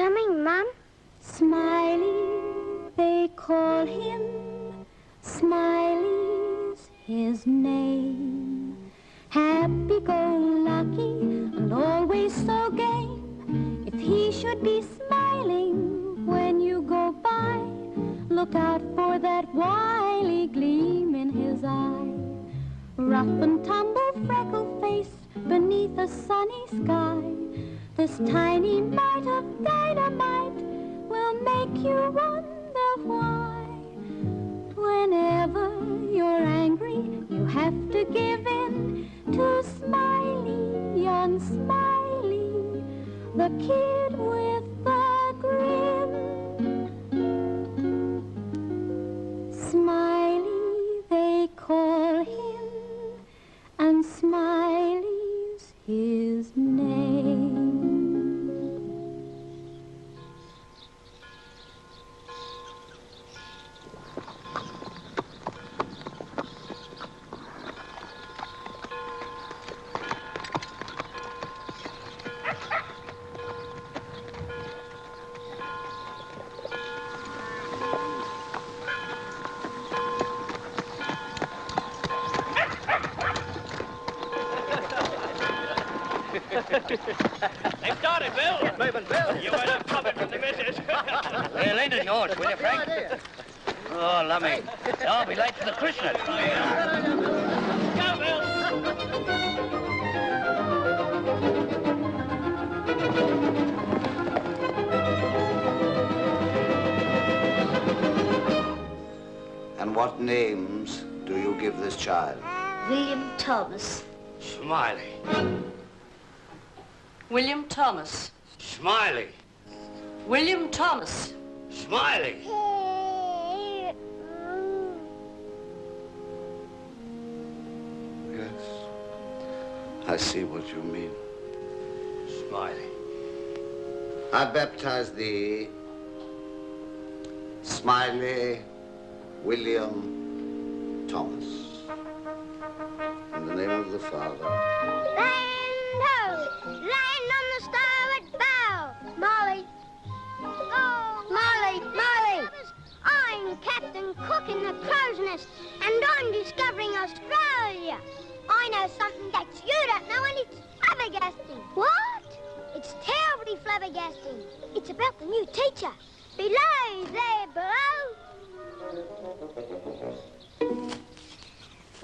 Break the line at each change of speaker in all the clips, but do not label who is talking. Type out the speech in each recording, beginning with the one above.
coming, Mum.
Smiley, they call him. Smiley's his name. Happy-go-lucky and always so gay. If he should be smiling when you go by, look out for that wily gleam in his eye. Rough and tumble, freckle-faced beneath a sunny sky, this tiny mite of dynamite will make you wonder why. Whenever you're angry, you have to give in to Smiley, young Smiley, the kid with the grin. Smiley, they call him, and Smiley's his name.
They've started, Bill.
Get moving, Bill.
You won't have trouble from the missus.
Well, lend it yours, will you, Frank? Oh, lummy. I'll be late for the Christmas.
Go, Bill.
And what names do you give this child?
William Thomas.
Smiley.
William Thomas.
Smiley.
William Thomas.
Smiley.
Yes, I see what you mean.
Smiley.
I baptize thee, Smiley William Thomas. In the name of the Father.
Land ho! Land on the starboard bow! Molly. Oh, Molly, Molly. I'm Captain Cook in the Crow's Nest, and I'm discovering Australia. I know something that you don't know, and it's flabbergasting. What? It's terribly flabbergasting. It's about the new teacher. Below, there, below.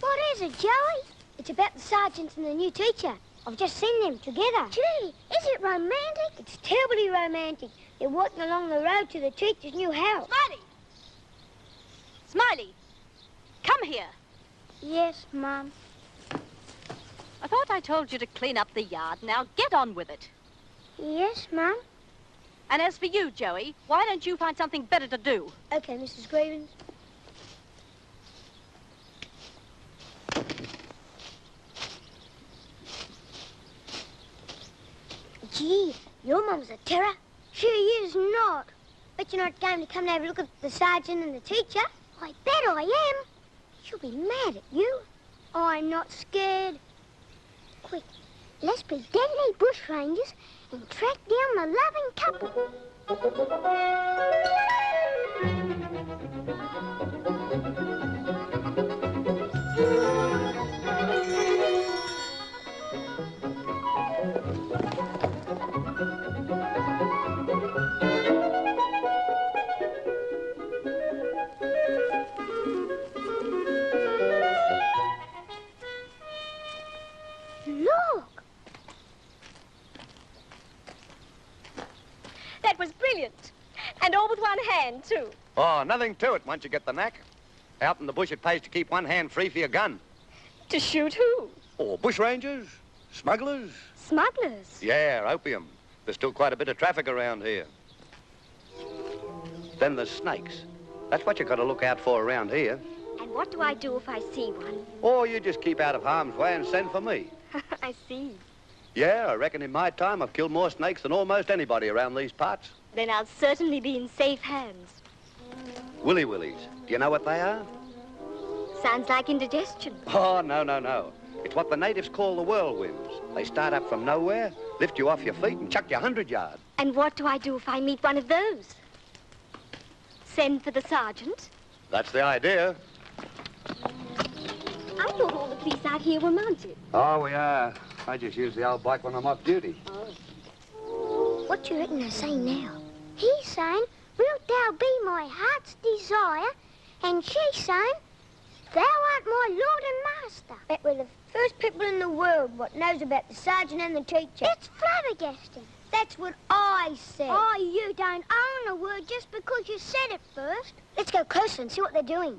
What is it, Joey? It's about the sergeants and the new teacher. I've just seen them together. Gee, is it romantic? It's terribly romantic. They're walking along the road to the teacher's new house.
Smiley! Smiley! Come here.
Yes, Mum.
I thought I told you to clean up the yard. Now get on with it.
Yes, Mum.
And as for you, Joey, why don't you find something better to do?
Okay, Mrs. Greevins. Gee, your mum's a terror. She is not. Bet you're not going to come and have a look at the sergeant and the teacher. I bet I am. She'll be mad at you. I'm not scared. Quick, let's be deadly bushrangers and track down the loving couple. Look!
That was brilliant. And all with one hand, too.
Oh, nothing to it once you get the knack. Out in the bush, it pays to keep one hand free for your gun.
To shoot who?
Oh, bushrangers, smugglers.
Smugglers.
Yeah, opium. There's still quite a bit of traffic around here. Then there's snakes. That's what you got to look out for around here.
And what do I do if I see one?
Or you just keep out of harm's way and send for me.
I see.
Yeah, I reckon in my time I've killed more snakes than almost anybody around these parts.
Then I'll certainly be in safe hands.
Willy-willies. Do you know what they are?
Sounds like indigestion.
Oh, no. It's what the natives call the whirlwinds. They start up from nowhere, lift you off your feet and chuck you 100 yards.
And what do I do if I meet one of those? Send for the sergeant?
That's the idea.
I thought all the police out here were mounted.
Oh, we are. I just use the outback when I'm off duty.
What do you reckon they're saying now? He's saying, wilt thou be my heart's desire? And she's saying, thou art my lord and master. Bet we're the first people in the world what knows about the sergeant and the teacher. It's flabbergasting. That's what I said. Oh, you don't own a word just because you said it first. Let's go closer and see what they're doing.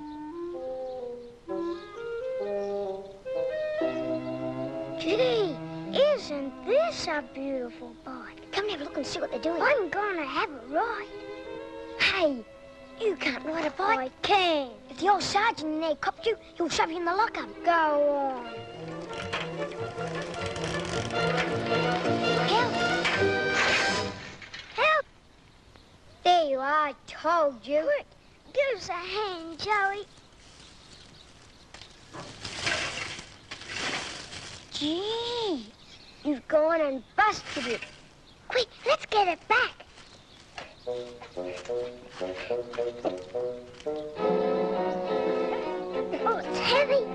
Gee, isn't this a beautiful bike? Come and have a look and see what they're doing. I'm gonna have a ride. Hey, you can't ride a bike. I can. If the old sergeant in there copped you, he'll shove you in the lockup. Go on. Help! Help! There you are, I told you. Quick, give us a hand, Joey. Gee, you've gone and busted it. Quick, let's get it back. Oh, it's heavy.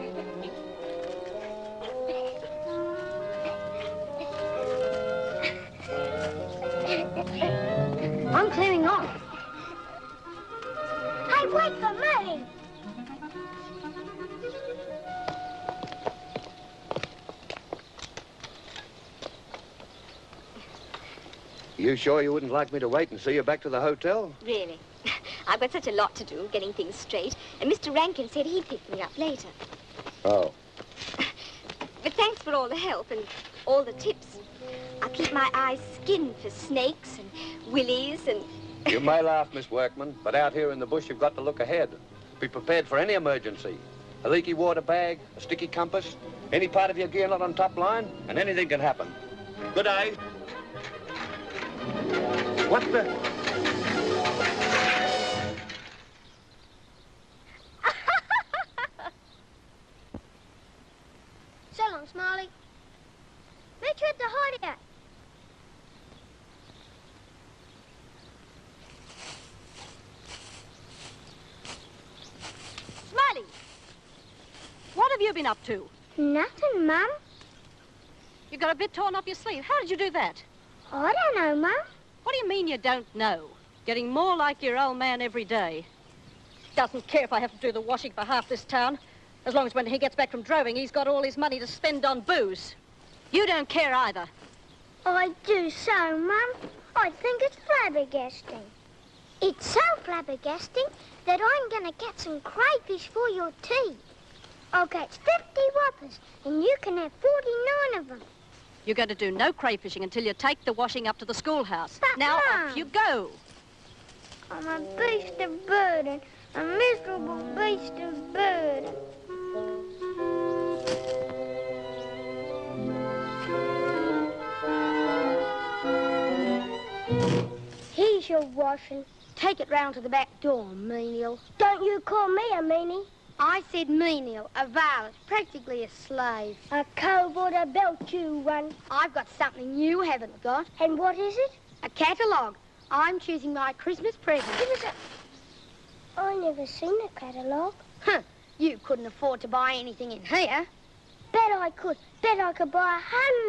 I'm clearing off. Hey, wait for me.
You sure you wouldn't like me to wait and see you back to the hotel?
Really? I've got such a lot to do, getting things straight. And Mr. Rankin said he'd pick me up later.
Oh.
But thanks for all the help and all the tips. I'll keep my eyes skinned for snakes and willies and...
You may laugh, Miss Workman, but out here in the bush you've got to look ahead. Be prepared for any emergency. A leaky water bag, a sticky compass, any part of your gear not on top line, and anything can happen. Good day. What the...
So long, Smiley. Meet you at the hideout.
Smiley! What have you been up to?
Nothing, Mum.
You got a bit torn off your sleeve. How did you do that?
I don't know, Mum.
What do you mean you don't know? Getting more like your old man every day. Doesn't care if I have to do the washing for half this town. As long as when he gets back from droving, he's got all his money to spend on booze. You don't care either.
I do so, Mum. I think it's flabbergasting. It's so flabbergasting that I'm going to get some crayfish for your tea. I'll get 50 whoppers, and you can have 49 of them.
You're going to do no crayfishing until you take the washing up to the schoolhouse.
But,
now,
Mum,
off you go.
I'm a beast of burden, a miserable beast of burden. Here's your washing. Take it round to the back door, menial. Don't you call me a meanie. I said menial, a varlet, practically a slave. A cove or a belt, you one. I've got something you haven't got. And what is it? A catalogue. I'm choosing my Christmas present. Give us a... I never seen a catalogue. Huh. You couldn't afford to buy anything in here. Bet I could. Bet I could buy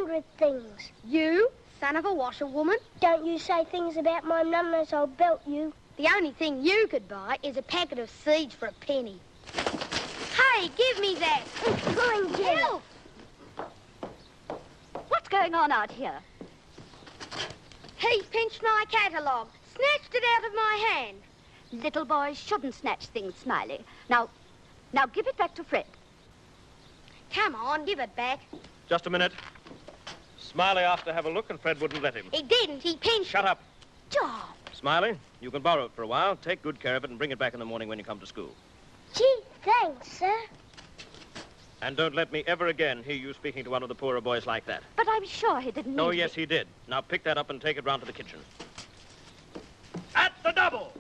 100 things. You, son of a washerwoman? Don't you say things about my mum as I'll belt you. The only thing you could buy is a packet of seeds for a penny. Hey, give me that. Come on, Jill.
What's going on out here?
He pinched my catalogue, snatched it out of my hand.
Little boys shouldn't snatch things, Smiley. Now give it back to Fred.
Come on, give it back.
Just a minute. Smiley asked to have a look and Fred wouldn't let him.
He didn't, he pinched
Shut up.
Job.
Smiley, you can borrow it for a while. Take good care of it and bring it back in the morning when you come to school.
Gee, thanks, sir.
And don't let me ever again hear you speaking to one of the poorer boys like that.
But I'm sure he didn't
Oh,
mean
yes, he did. Now pick that up and take it round to the kitchen. At the double!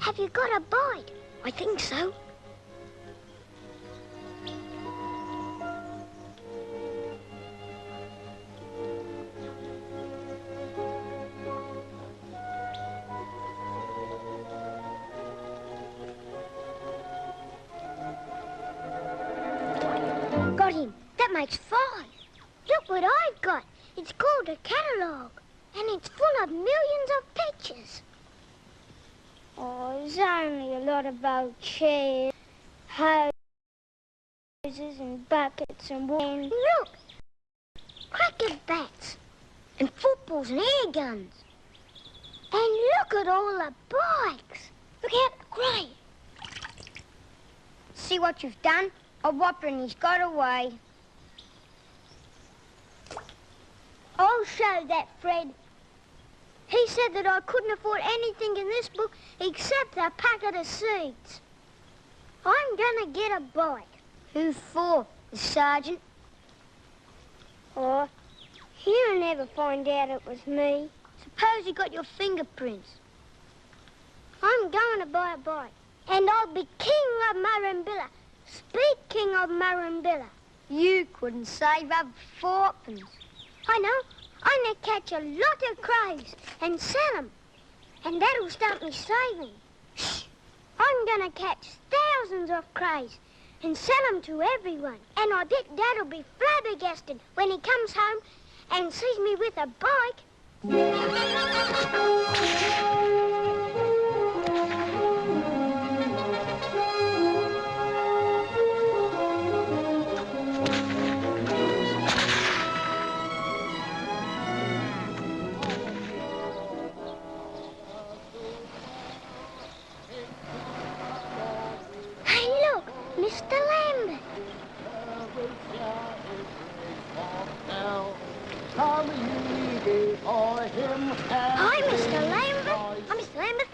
Have you got a bite?
I think so.
Got him. That makes 5. Look what I've got. It's called a catalogue, and it's full of millions of pictures. Oh, it's only a lot of old chairs, hoses and buckets and water. Look, cricket bats and footballs and air guns. And look at all the bikes. Look how great. See what you've done? A whopper and he's got away. I'll show that, Fred. He said that I couldn't afford anything in this book except a packet of seeds. I'm gonna get a bite. Who for, the sergeant? Oh, he'll never find out it was me. Suppose he got your fingerprints. I'm going to buy a bite. And I'll be king of Murrumbilla. Speaking of Murrumbilla, you couldn't save up 4pence. I know. I'm going to catch a lot of crows and sell them. And that'll start me saving. Shh. I'm going to catch thousands of crows and sell them to everyone. And I bet Dad'll be flabbergasted when he comes home and sees me with a bike. Mr. Lambert. Hi, Mr. Lambert. I'm Mr. Lambert.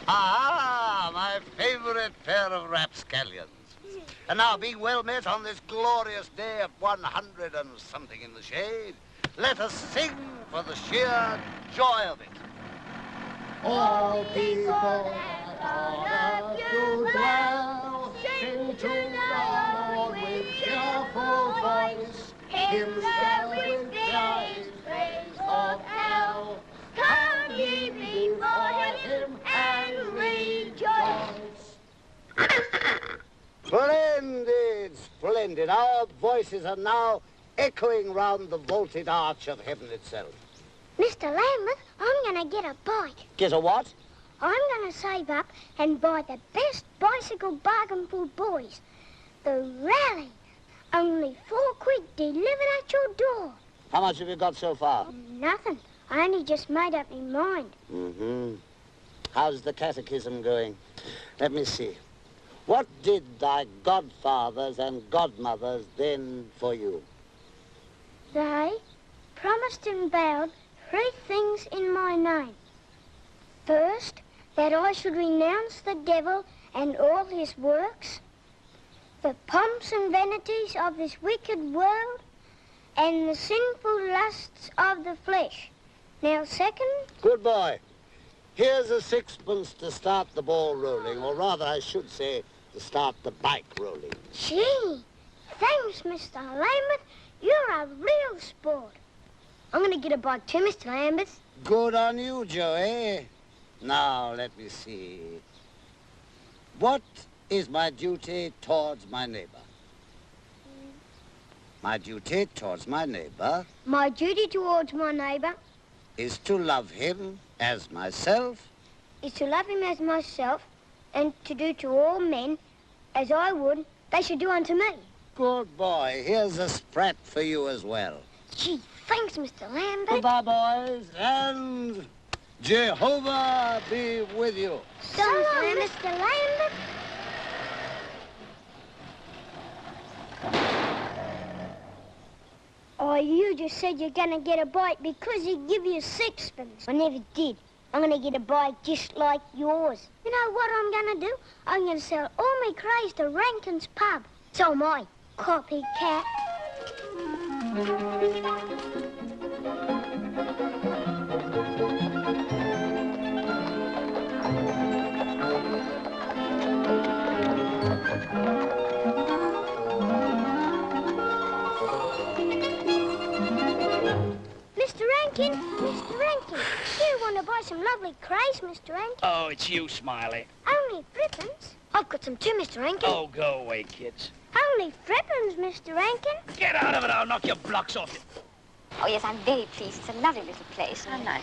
Ah, my favourite pair of rapscallions. And now, being well met on this glorious day of 100 and something in the shade, let us sing for the sheer joy of it.
All people that on earth do dwell, sing to the Lord with cheerful voice, hymns filled with praise, praise of hell. Come ye before him and rejoice.
Splendid, splendid. Our voices are now echoing round the vaulted arch of heaven itself.
Mr. Lambert, I'm going to get a bike.
Get a what?
I'm going to save up and buy the best bicycle bargain for boys. The Rally. Only 4 quid delivered at your door.
How much have you got so far?
Nothing. I only just made up my mind.
Mm-hmm. How's the catechism going? Let me see. What did thy godfathers and godmothers then for you?
They promised and vowed 3 things in my name. First, that I should renounce the devil and all his works, the pomps and vanities of this wicked world, and the sinful lusts of the flesh. Now, second...
Good boy. Here's a 6pence to start the ball rolling, or rather, I should say, to start the bike rolling.
Gee, thanks, Mr. Lambert. You're a real sport. I'm going to get a bike too, Mr. Lambert.
Good on you, Joey. Now, let me see. What is my duty towards my neighbor? My duty towards my neighbor...
My duty towards my neighbor...
is to love him as myself...
is to love him as myself, and to do to all men as I would they should do unto me.
Good boy. Here's a sprat for you as well.
Gee, thanks, Mr. Lambert.
Goodbye, boys, and Jehovah be with you.
So long, Mr. Lambert. Oh, you just said you're going to get a bike because he give you 6pence. I never did. I'm going to get a bike just like yours. You know what I'm going to do? I'm going to sell all my craze to Rankin's pub. So am I, copycat. some lovely craze, Mr. Rankin.
Oh, it's you, Smiley.
Only threepence. I've got some too, Mr. Rankin.
Oh, go away, kids.
Only threepence, Mr. Rankin.
Get out of it, I'll knock your blocks off you.
Oh, yes, I'm very pleased. It's a lovely little place. Oh, nice.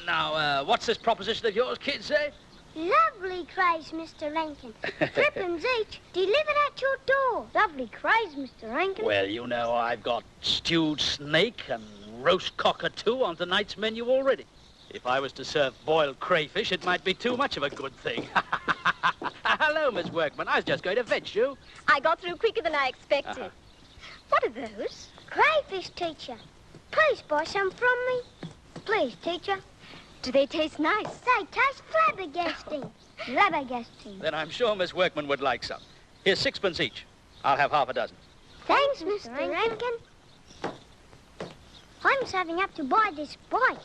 Now, what's this proposition of yours, kids, eh?
Lovely craze, Mr. Rankin. Threepence each, delivered at your door. Lovely craze, Mr. Rankin.
Well, you know, I've got stewed snake and roast cockatoo on tonight's menu already. If I was to serve boiled crayfish, it might be too much of a good thing. Hello, Miss Workman. I was just going to fetch you.
I got through quicker than I expected. What are those?
Crayfish, teacher. Please buy some from me. Please, teacher.
Do they taste nice?
They taste flabbergasting. Flabbergasting.
Then I'm sure Miss Workman would like some. Here's 6 each. I'll have half a dozen.
Thanks, Mr. Rankin. I'm saving up to buy this bike.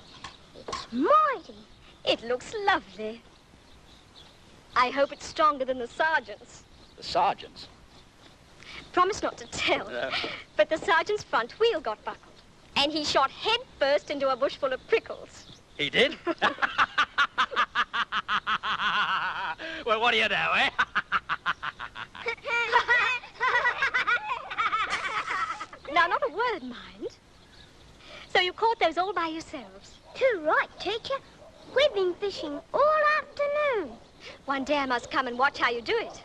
It's mighty.
It looks lovely. I hope it's stronger than the sergeant's.
The sergeant's?
Promise not to tell. But the sergeant's front wheel got buckled. And he shot head first into a bush full of prickles.
He did? Well, what do you know, eh?
Now, not a word, mind. So you caught those all by yourselves?
Too right, teacher. We've been fishing all afternoon.
One day I must come and watch how you do it.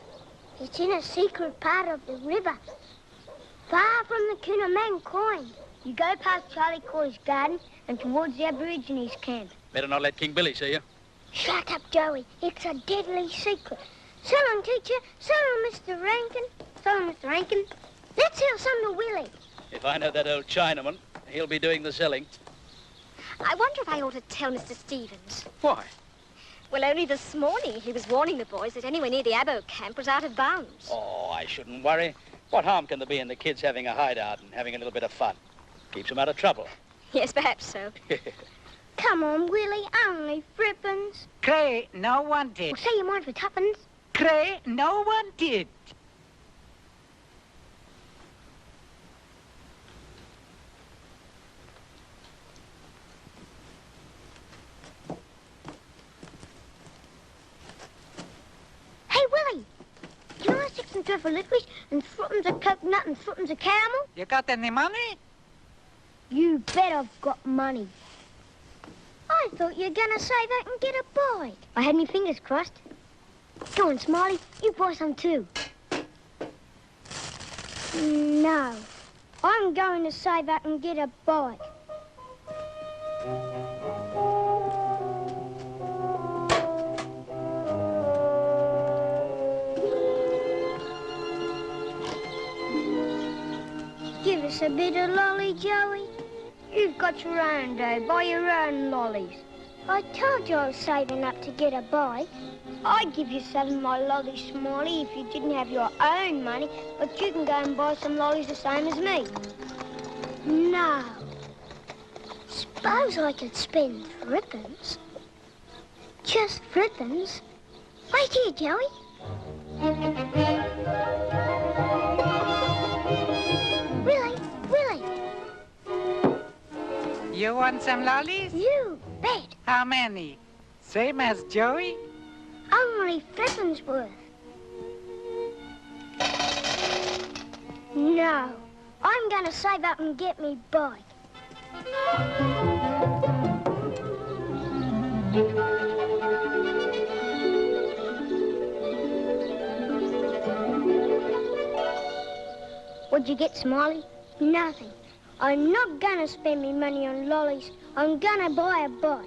It's in a secret part of the river, far from the Coonaman coin. You go past Charlie Corey's garden and towards the Aborigines' camp.
Better not let King Billy see you.
Shut up, Joey. It's a deadly secret. So long, teacher. So long, Mr. Rankin. So long, Mr. Rankin. Let's sell some to Willie.
If I know that old Chinaman, he'll be doing the selling.
I wonder if I ought to tell Mr. Stevens.
Why?
Well, only this morning he was warning the boys that anywhere near the Abo camp was out of bounds.
Oh, I shouldn't worry. What harm can there be in the kids having a hideout and having a little bit of fun? Keeps them out of trouble.
Yes, perhaps so.
Come on, Willie. Only threepence.
Cray, no one did.
Well, say you mind for tuppence.
Cray, no one did.
Hey, Willie. Can I stick some truffle licorice and threepence of coconut and threepence of caramel?
You got any money?
You bet I've got money. I thought you were going to say that and get a bite. I had my fingers crossed. Go on, Smiley. You buy some too. No. I'm going to save up and get a bite. Give us a bit of lolly, Joey. You've got your own day. Buy your own lollies. I told you I was saving up to get a bite. I'd give you some of my lollies, Smiley, if you didn't have your own money, but you can go and buy some lollies the same as me. No. Suppose I could spend threepence. Just threepence. Wait here, Joey. Willie.
You want some lollies?
You bet.
How many? Same as Joey?
Only threepence worth. No. I'm going to save up and get me bike. What'd you get, Smiley? Nothing. I'm not going to spend me money on lollies. I'm going to buy a bike.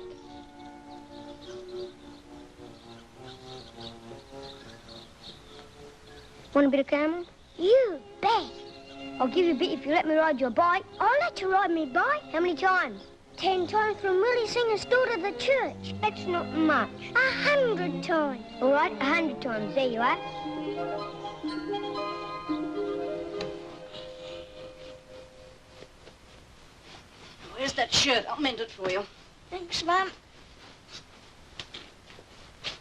Want a bit of caramel? You bet. I'll give you a bit if you let me ride your bike. I'll let you ride me bike. How many times? 10 times from Willie Singer's store to the church. That's not much. 100 times. All right, 100 times. There you are.
Where's that shirt? I'll mend it for you.
Thanks, Mum.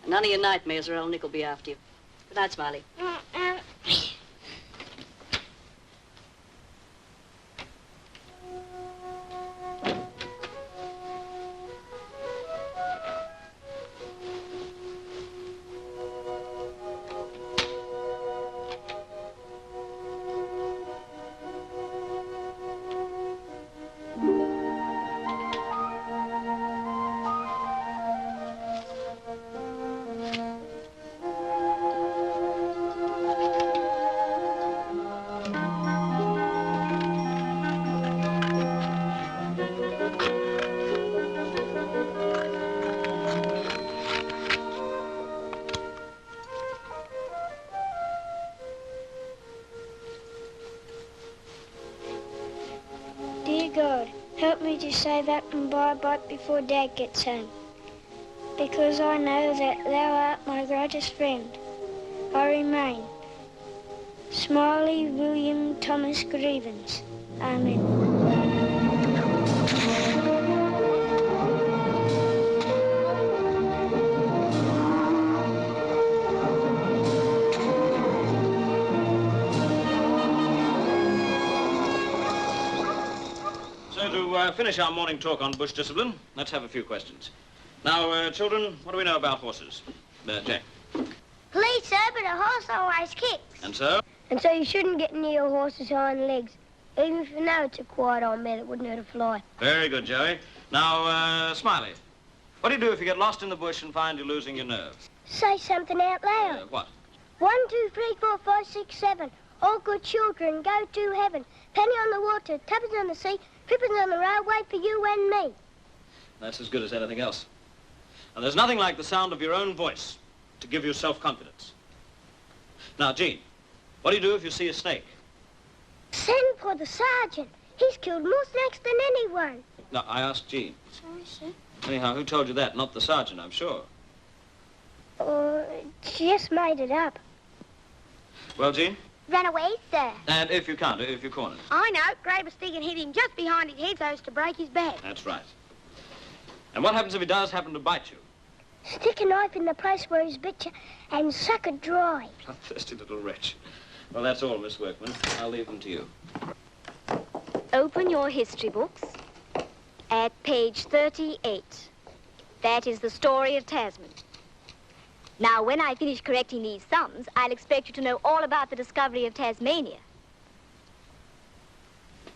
None of your nightmares or old Nick will be after you. Good night, Smiley.
need to save up and buy a bike before Dad gets home. Because I know that thou art my greatest friend. I remain. Smiley William Thomas Greevins. Amen.
So to finish our morning talk on bush discipline, let's have a few questions. Now, children, what do we know about horses? Jack.
Please, sir, but a horse always kicks.
And so?
And so you shouldn't get near a horse's hind legs, even if you know it's a quiet old mare that wouldn't hurt a fly.
Very good, Joey. Now, Smiley, what do you do if you get lost in the bush and find you're losing your nerves?
Say something out loud.
What?
1, 2, 3, 4, 5, 6, 7. All good children go to heaven. Penny on the water, tuppence on the sea, trippers on the railway for you and me.
That's as good as anything else. And there's nothing like the sound of your own voice to give you self-confidence. Now, Jean, what do you do if you see a snake?
Send for the sergeant. He's killed more snakes than anyone.
No, I asked Jean.
Sorry, sir.
Anyhow, who told you that? Not the sergeant, I'm sure.
She just made it up.
Well, Jean?
Run away, sir.
And if you can't, if you're cornered.
I know. Grab a stick and hit him just behind his head so as to break his back.
That's right. And what happens if he does happen to bite you?
Stick a knife in the place where he's bit you and suck it dry.
Bloodthirsty little wretch. Well, that's all, Miss Workman. I'll leave them to you.
Open your history books at page 38. That is the story of Tasman. Now, when I finish correcting these sums, I'll expect you to know all about the discovery of Tasmania.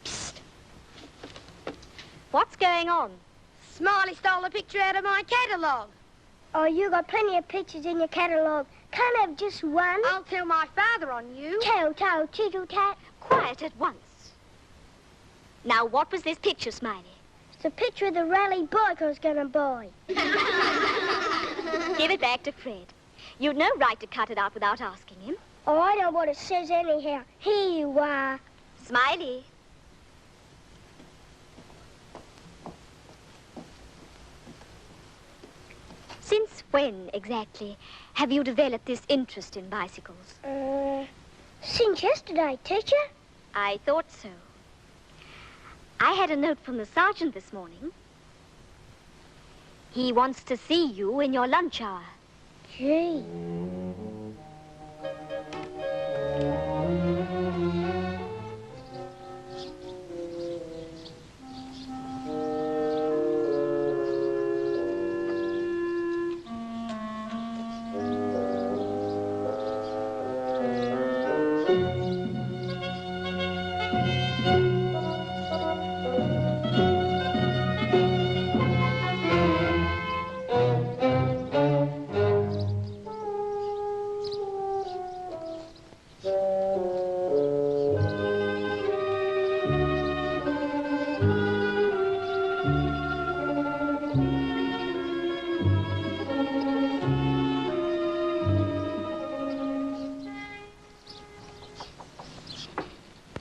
Psst. What's going on?
Smiley stole a picture out of my catalogue. Oh, you got plenty of pictures in your catalogue. Can't have just one. I'll tell my father on you. Toe, tittle, tat.
Quiet at once. Now, what was this picture, Smiley?
It's a picture of the rally bike I was going to buy.
Give it back to Fred. You'd no right to cut it out without asking him.
Oh, I know what it says anyhow. Here you are.
Smiley. Since when, exactly, have you developed this interest in bicycles?
Since yesterday, teacher.
I thought so. I had a note from the sergeant this morning. He wants to see you in your lunch hour.
Gee.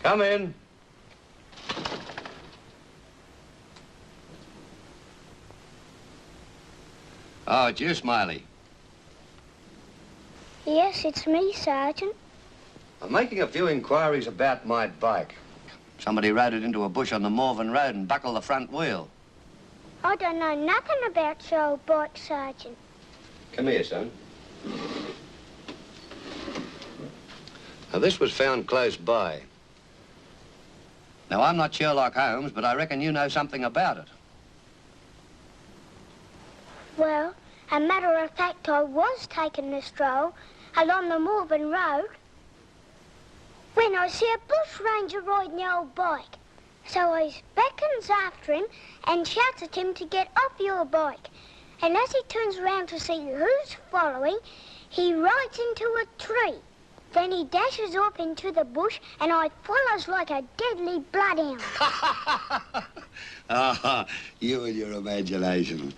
Come in. Oh, it's you, Smiley.
Yes, it's me, Sergeant.
I'm making a few inquiries about my bike. Somebody rode it into a bush on the Morven Road and buckled the front wheel.
I don't know nothing about your old bike, Sergeant.
Come here, son. Now, this was found close by. Now, I'm not Sherlock Holmes, but I reckon you know something about it.
Well, a matter of fact, I was taking a stroll along the Morven Road when I see a bush ranger riding the old bike. So I beckons after him and shouts at him to get off your bike. And as he turns around to see who's following, he rides into a tree. Then he dashes off into the bush, and I follows like a deadly bloodhound.
Ah, you and your imagination.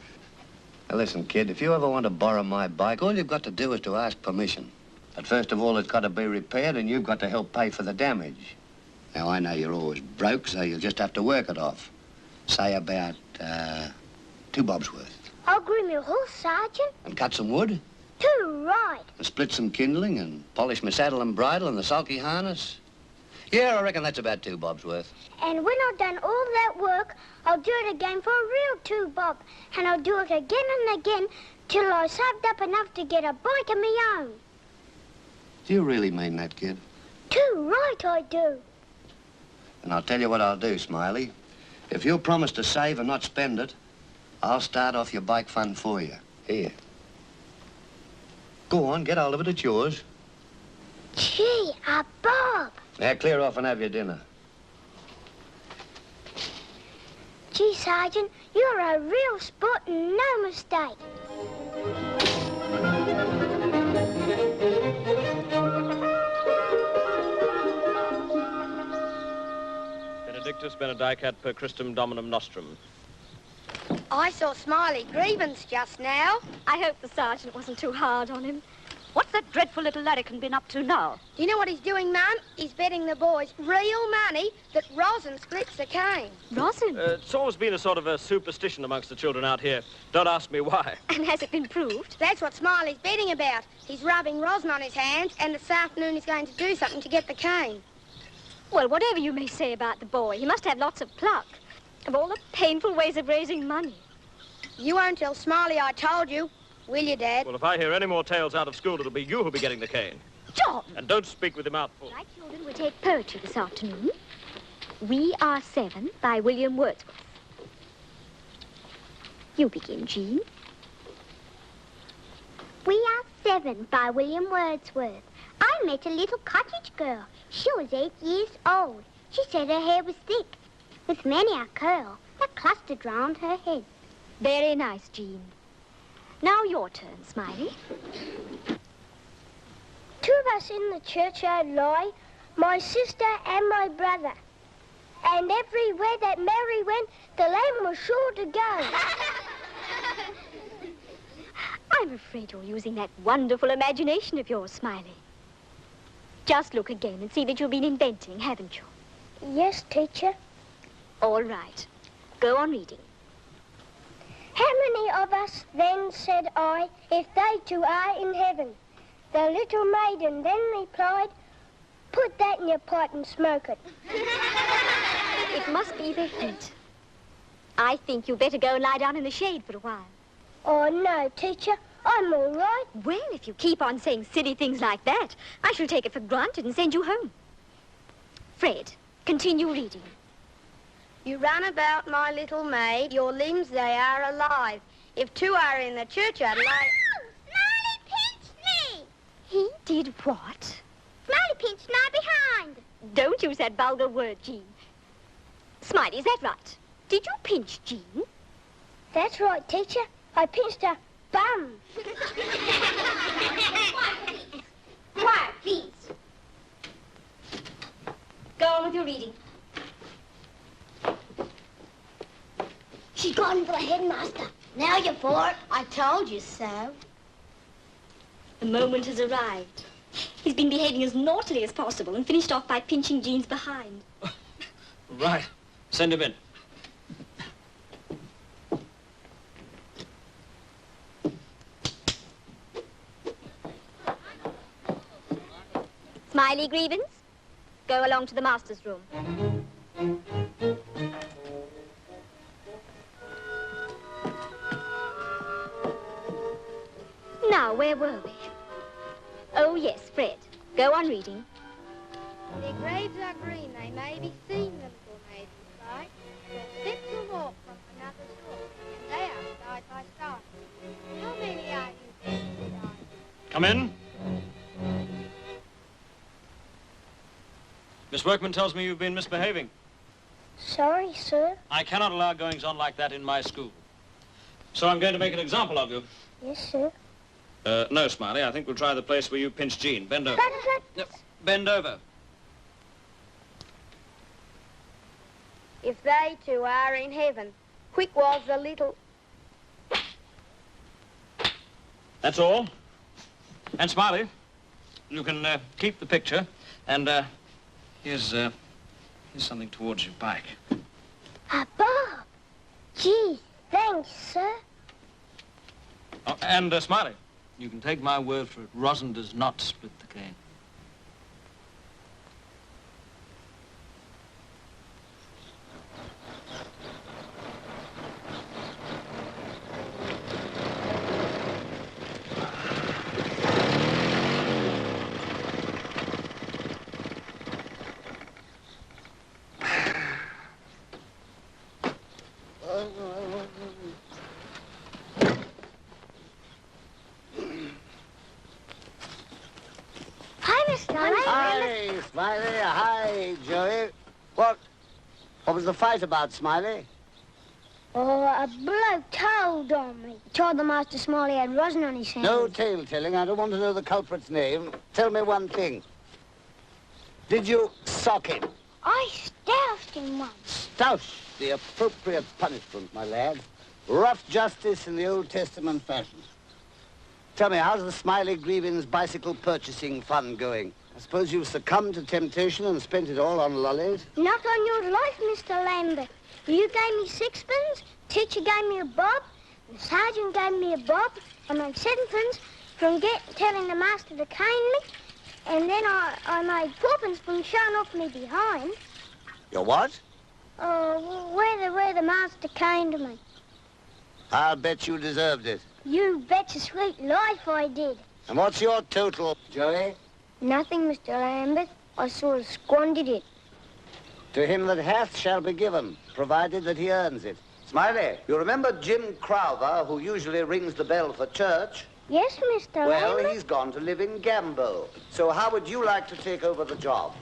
Now, listen, kid, if you ever want to borrow my bike, all you've got to do is to ask permission. But first of all, it's got to be repaired, and you've got to help pay for the damage. Now, I know you're always broke, so you'll just have to work it off.
Say about 2 bobs worth.
I'll groom your horse, Sergeant.
And cut some wood.
2 right.
And split some kindling and polish my saddle and bridle and the sulky harness. Yeah, I reckon that's about 2 bobs worth.
And when I've done all that work, I'll do it again for a real 2 bob. And I'll do it again and again till I've saved up enough to get a bike of my own.
Do you really mean that, kid?
2 right, I do.
And I'll tell you what I'll do, Smiley. If you'll promise to save and not spend it, I'll start off your bike fund for you. Here. Go on, get hold of it, it's yours.
Gee, a bob.
Now, clear off and have your dinner.
Gee, Sergeant, you're a real sport and no mistake.
Benedictus benedicat per Christum Dominum Nostrum.
I saw Smiley Greevins just now.
I hope the sergeant wasn't too hard on him. What's that dreadful little larrikin been up to now?
Do you know what he's doing, Mum? He's betting the boys real money that rosin splits the cane.
Rosin?
It's always been a sort of a superstition amongst the children out here. Don't ask me why.
And has it been proved?
That's what Smiley's betting about. He's rubbing rosin on his hands, and this afternoon he's going to do something to get the cane.
Well, whatever you may say about the boy, he must have lots of pluck. Of all the painful ways of raising money.
You won't tell Smiley I told you, will you, Dad?
Well, if I hear any more tales out of school, it'll be you who'll be getting the cane.
John!
And don't speak with your mouth full.
Right, children, we'll take poetry this afternoon. We Are 7 by William Wordsworth. You begin, Jean. We Are 7 by William Wordsworth. I met a little cottage girl. She was 8 years old. She said her hair was thick, with many a curl that clustered round her head. Very nice, Jean. Now your turn, Smiley.
2 of us in the churchyard lie, my sister and my brother. And everywhere that Mary went, the lamb was sure to go.
I'm afraid you're using that wonderful imagination of yours, Smiley. Just look again and see that you've been inventing, haven't you?
Yes, teacher.
All right. Go on reading.
How many of us then, said I, if they 2 are in heaven? The little maiden then replied, put that in your pipe and smoke it.
It must be the heat. I think you'd better go and lie down in the shade for a while.
Oh, no, teacher. I'm all right.
Well, if you keep on saying silly things like that, I shall take it for granted and send you home. Fred, continue reading.
You run about, my little maid, your limbs they are alive. If 2 are in the churchyard, Smiley pinched me!
He did what?
Smiley pinched my behind.
Don't use that vulgar word, Jean. Smiley, is that right? Did you pinch Jean?
That's right, teacher. I pinched her bum.
Quiet, please. Go on with your reading.
She's gone for the headmaster. Now you're for it. I told you so.
The moment has arrived. He's been behaving as naughtily as possible and finished off by pinching Jean's behind.
Right. Send him in.
Smiley Greevins, go along to the master's room. Now, where were we? Oh, yes, Fred. Go on reading.
Their graves are green, they may be seen, the little maidens cry. Their steps will walk from another shore, and they are side by side. How many are you, then, said I?
Come in. Miss Workman tells me you've been misbehaving.
Sorry, sir.
I cannot allow goings-on like that in my school. So I'm going to make an example of you.
Yes, sir.
No, Smiley, I think we'll try the place where you pinched Jean. Bend over. No, bend over.
If they 2 are in heaven, quick was the little...
That's all. And Smiley, you can keep the picture, and here's something towards your bike.
A bob. Gee, thanks, sir.
Oh, and, Smiley, you can take my word for it. Rosin does not split the cane.
Hi, Mr. Lambert.
Hi, Smiley. Hi, Joey. What was the fight about, Smiley?
Oh, a bloke told on me. Told the Master Smiley had rosin on his hands.
No tale-telling. I don't want to know the culprit's name. Tell me one thing. Did you sock him?
I stoused him once.
Stoush, the appropriate punishment, my lad. Rough justice in the Old Testament fashion. Tell me, how's the Smiley Greevins bicycle purchasing fund going? I suppose you've succumbed to temptation and spent it all on lollies?
Not on your life, Mr. Lambert. You gave me sixpence, teacher gave me a bob, the sergeant gave me a bob, I made sevenpence from telling the master to cane me, and then I made fourpence from showing off me behind.
Your what?
Oh, where the master caned me.
I'll bet you deserved it.
You bet your sweet life I did.
And what's your total, Joey?
Nothing, Mr. Lambert. I sort of squandered it.
To him that hath shall be given, provided that he earns it. Smiley, you remember Jim Crowther, who usually rings the bell for church?
Yes, Mr.
Well,
Lambert.
he's gone to live in Gambo. So how would you like to take over the job?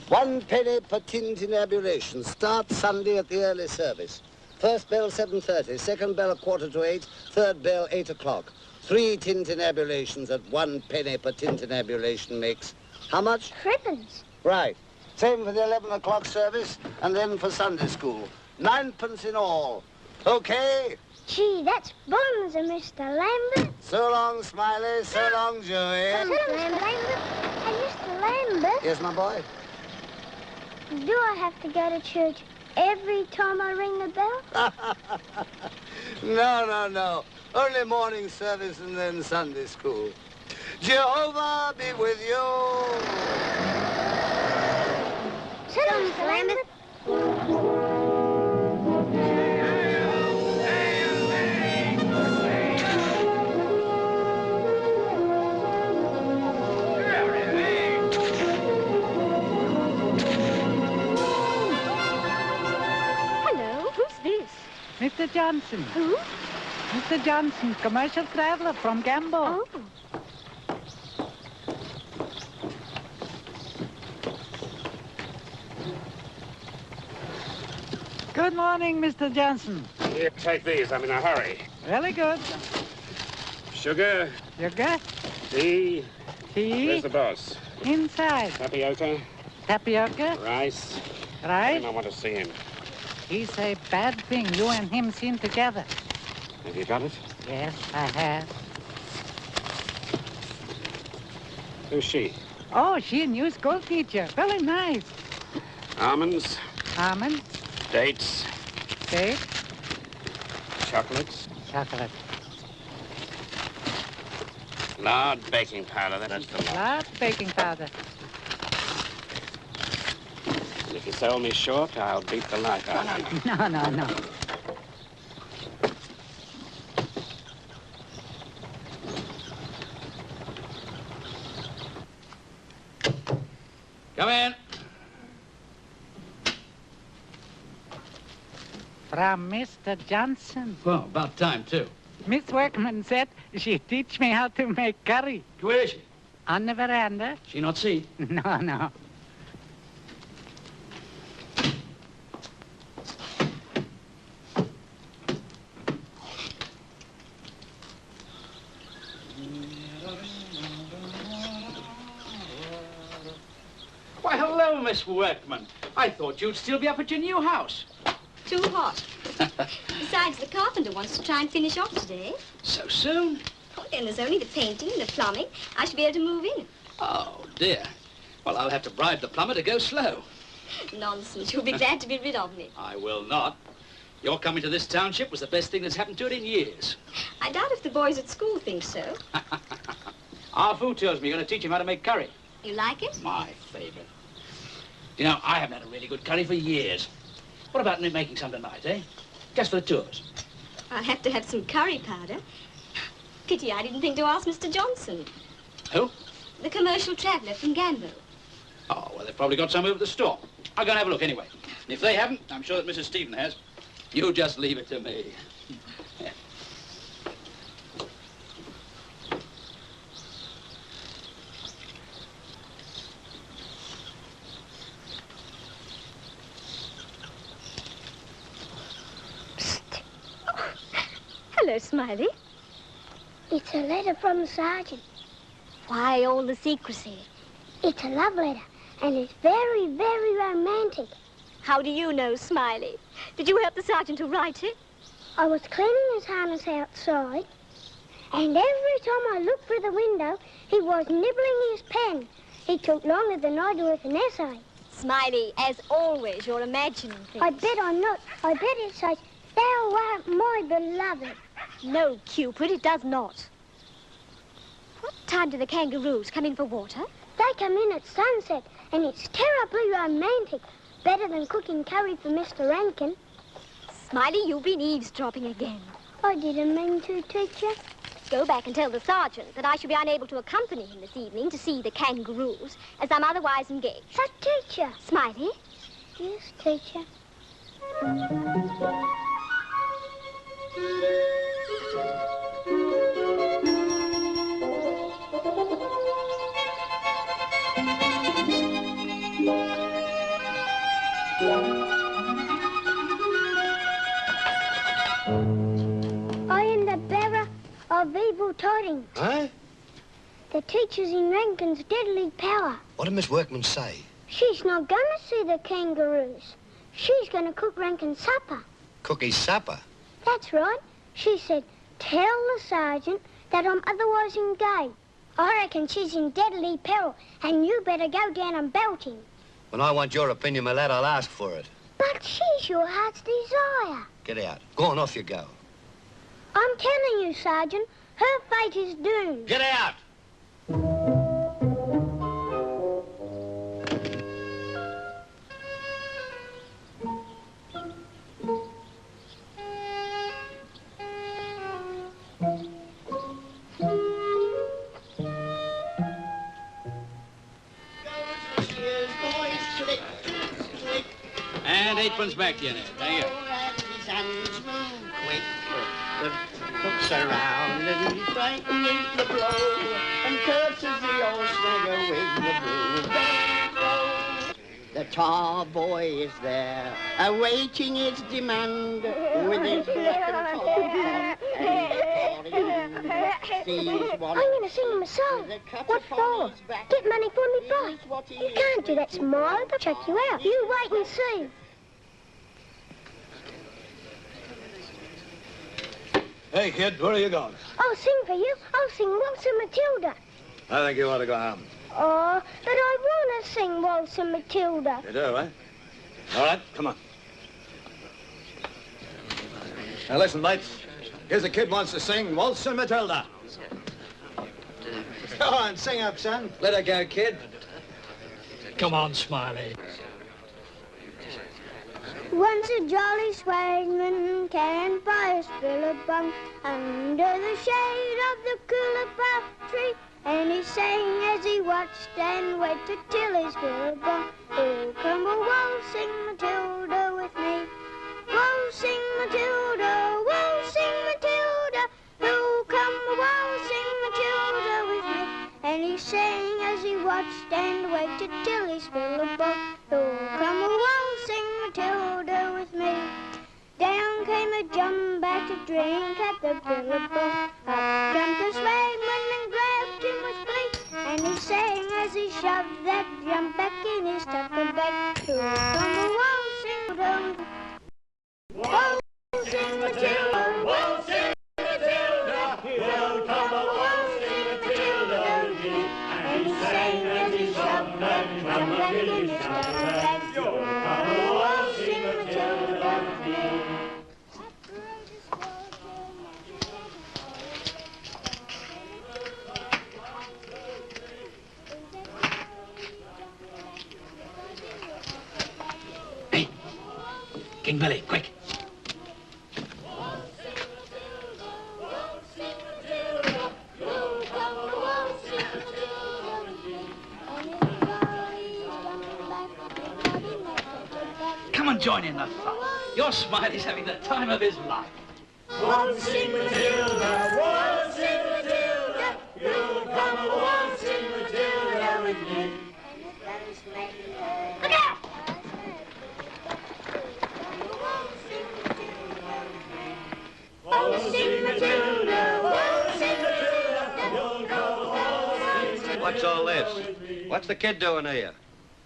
1 penny per tintinnabulation. Start Sunday at the early service. First bell 7:30, second bell 7:45, third bell 8 o'clock. 3 tintinnabulations at 1 penny per tintinnabulation makes how much?
Threepence.
Right. Same for the 11 o'clock service, and then for Sunday school. 9pence in all. Okay?
Gee, that's bonza, Mr. Lambert.
So long, Smiley. So long, Joey.
So long, Mr. Lambert. Hey, Mr. Lambert.
Yes, my boy?
Do I have to go to church every time I ring the bell?
No. Only morning service and then Sunday school. Jehovah be with you.
So long, Mr. Lambert.
Hello, who's this?
Mr. Johnson.
Who?
Mr. Johnson, commercial traveler from Gambo.
Oh.
Good morning, Mr. Johnson.
Here, take these. I'm in a hurry.
Really good.
Sugar,
Sugar,
tea.
tea,
Where's the boss?
inside.
Tapioca,
Tapioca,
rice.
rice.
I want to see him.
He's a bad thing, you and him seen together.
Have you got it?
Yes, I have.
Who's she?
Oh, she a new school teacher. Very nice.
Almonds,
Almond,
dates,
cake,
chocolates,
chocolate.
lard, baking powder. That's the lot.
Lot baking powder.
And if you sell me short, I'll beat the life out of you.
No.
Come in.
From Mr. Johnson.
Well, about time, too.
Miss Workman said she'd teach me how to make curry.
Where is she?
On the veranda?
She not see?
No.
Why, hello, Miss Workman. I thought you'd still be up at your new house.
Too hot. Besides, the carpenter wants to try and finish off today.
So soon?
Oh, then there's only the painting and the plumbing. I should be able to move in.
Oh, dear. Well, I'll have to bribe the plumber to go slow.
Nonsense. You'll be glad to be rid of me.
I will not. Your coming to this township was the best thing that's happened to it in years.
I doubt if the boys at school think so.
Our food tells me you're going to teach him how to make curry.
You like it?
My favourite. You know, I haven't had a really good curry for years. What about making some tonight, eh? Just for the two of us.
I'll have to have some curry powder. Pity I didn't think to ask Mr. Johnson.
Who?
The commercial traveller from Ganville.
Oh, well, they've probably got some over at the store. I'll go and have a look anyway. And if they haven't, I'm sure that Mrs. Stephen has. You just leave it to me.
Hello, Smiley.
It's a letter from the sergeant.
Why all the secrecy?
It's a love letter, and it's very, very romantic.
How do you know, Smiley? Did you help the sergeant to write it?
I was cleaning his harness outside, and every time I looked through the window, he was nibbling his pen. He took longer than I do with an essay.
Smiley, as always, you're imagining things.
I bet I'm not. I bet it says, "Thou art my beloved."
No, Cupid, it does not. What time do the kangaroos come in for water?
They come in at sunset, and it's terribly romantic. Better than cooking curry for Mr. Rankin.
Smiley, you've been eavesdropping again.
I didn't mean to, teacher.
Go back and tell the sergeant that I shall be unable to accompany him this evening to see the kangaroos, as I'm otherwise engaged.
But, teacher.
Smiley?
Yes, teacher. I am the bearer of evil tidings.
Huh?
The teacher's in Rankin's deadly power.
What did Miss Workman say?
She's not going to see the kangaroos. She's going to cook Rankin's supper.
Cook his supper?
That's right. She said, tell the sergeant that I'm otherwise engaged. I reckon she's in deadly peril, and you better go down and belt him.
When I want your opinion, my lad, I'll ask for it.
But she's your heart's desire.
Get out. Go on, off you go.
I'm telling you, Sergeant, her fate is doomed.
Get out!
And 8 back, you know. Thank you.
The hooks around and frightening the blow, and curses the old snagger with the blue. The tar boy is there, awaiting its demand, with his black and tar and
I'm going to sing him a song. What for? Get money for me bike. You can't do that, Smiley. They'll check you out. You wait and see.
Hey, kid, where are you going?
I'll sing for you. I'll sing Waltz and Matilda.
I think you ought to go home.
Oh, but I want to sing Waltz and Matilda.
You do, eh? All right, come on. Now, listen, mates. Here's a kid wants to sing Waltz and Matilda. Go on, sing up, son. Let her go, kid.
Come on, Smiley.
Once a jolly swagman camped by a spillabong under the shade of the coolabah tree, and he sang as he watched and waited till his billabong. Oh, come a waltzing Matilda with me. Waltzing Matilda, waltzing Matilda. Oh, come a waltzing Matilda with me. And he sang as he watched and waited till his billabong. Oh, come a waltzing Matilda with me. Down came a jumback to drink at the billabong. Up jumped the swagman and grabbed him with glee, and he sang as he shoved that jumback in his tucker bag. Oh, come a waltzing Matilda. Waltzing Matilda, waltzing Matilda. Oh, come a waltzing Matilda with me. And he sang as he shoved that jumback in his tucker bag. Oh, come a waltzing Matilda with me.
King Billy, quick. Come and join in the fun. Your Smiley's having the time of his life.
Waltzing Matilda, waltzing Matilda, you'll come a waltzing Matilda with me.
Look out!
Waltzing Matilda, waltzing Matilda, you'll come waltzing.
What's all this? What's the kid doing here?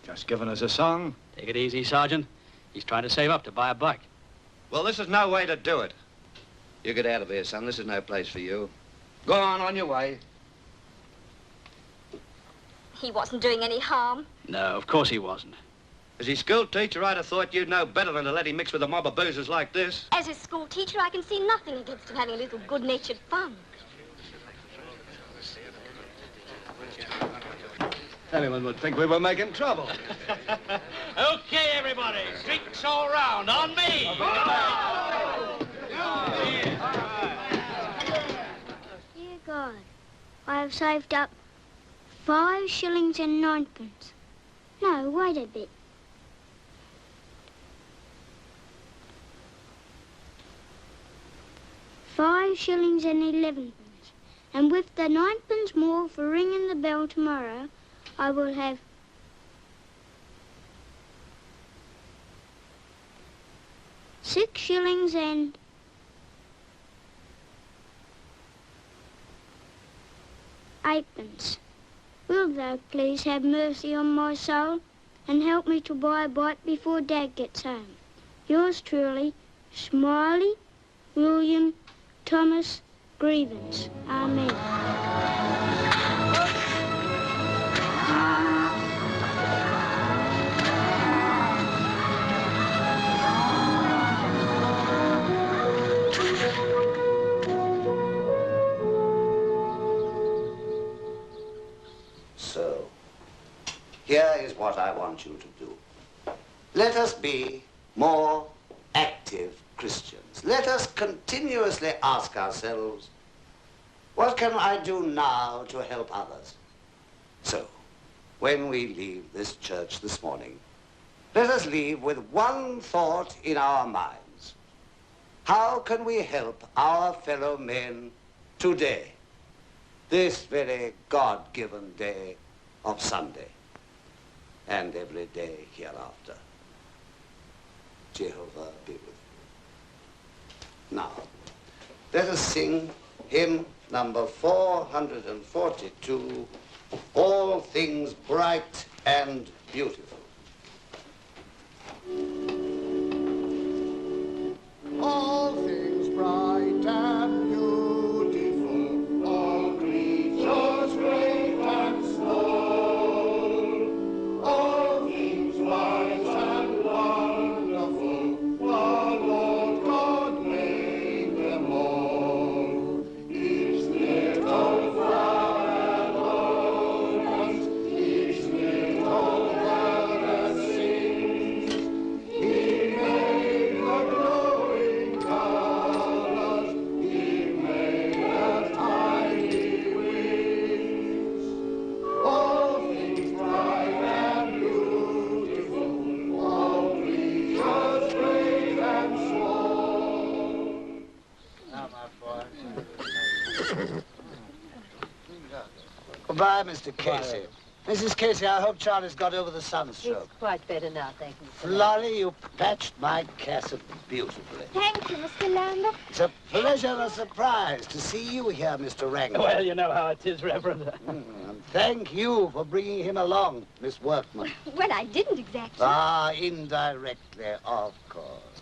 Just giving us a song.
Take it easy, Sergeant. He's trying to save up to buy a bike.
Well, this is no way to do it. You get out of here, son. This is no place for you. Go on your way.
He wasn't doing any harm.
No, of course he wasn't.
As his school teacher, I'd have thought you'd know better than to let him mix with a mob of boozers like this.
As his school teacher, I can see nothing against him having a little good-natured fun.
Anyone would think we were making trouble.
Okay, everybody. Drinks all round. On me.
Dear God, I have saved up 5 shillings and 9p. No, wait a bit. £5 and 11p. And with the 9p more for ringing the bell tomorrow, I will have £6 and 8p. Will thou please have mercy on my soul and help me to buy a bike before Dad gets home? Yours truly, Smiley William Thomas Greevins. Amen.
So, here is what I want you to do. Let us be more active Christians. Let us continuously ask ourselves, what can I do now to help others? So, when we leave this church this morning, let us leave with one thought in our minds. How can we help our fellow men today, this very God-given day of Sunday, and every day hereafter? Jehovah be with you. Now, let us sing hymn number 442, All Things Bright and Beautiful.
All things bright and beautiful, all creatures great and small, all things wise and wonderful, the Lord God made them all. Each little flower blooms, each little bird that sings, He made the glowing colors, He made the tiny wings. All things bright and beautiful, all creatures great and small.
Now, my boy. Goodbye, Mr. Casey. Mrs. Casey, I hope Charlie's got over the sunstroke.
It's quite better now, thank you.
Flolly, you patched my cassock beautifully.
Thank you, Mr. Lambert.
It's a pleasure and a surprise to see you here, Mr. Wrangler.
Well, you know how it is, Reverend.
And thank you for bringing him along, Miss Workman.
Well, I didn't exactly.
Ah, indirectly, of course.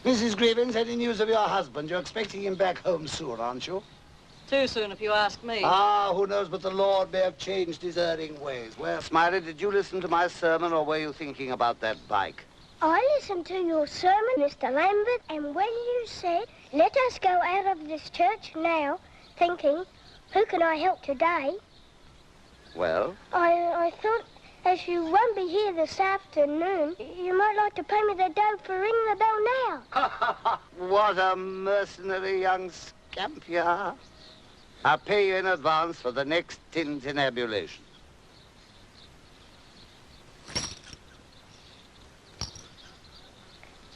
Mrs. Greevins, any news of your husband? You're expecting him back home soon, aren't you?
Too soon, if you ask me.
Ah, who knows but the Lord may have changed his erring ways. Well, Smiley, did you listen to my sermon, or were you thinking about that bike?
I listened to your sermon, Mr. Lambert, and when you said, let us go out of this church now, thinking, who can I help today?
Well?
I thought As you won't be here this afternoon, you might like to pay me the dough for ringing the bell now.
What a mercenary young scamp you are. I'll pay you in advance for the next tintinnabulation.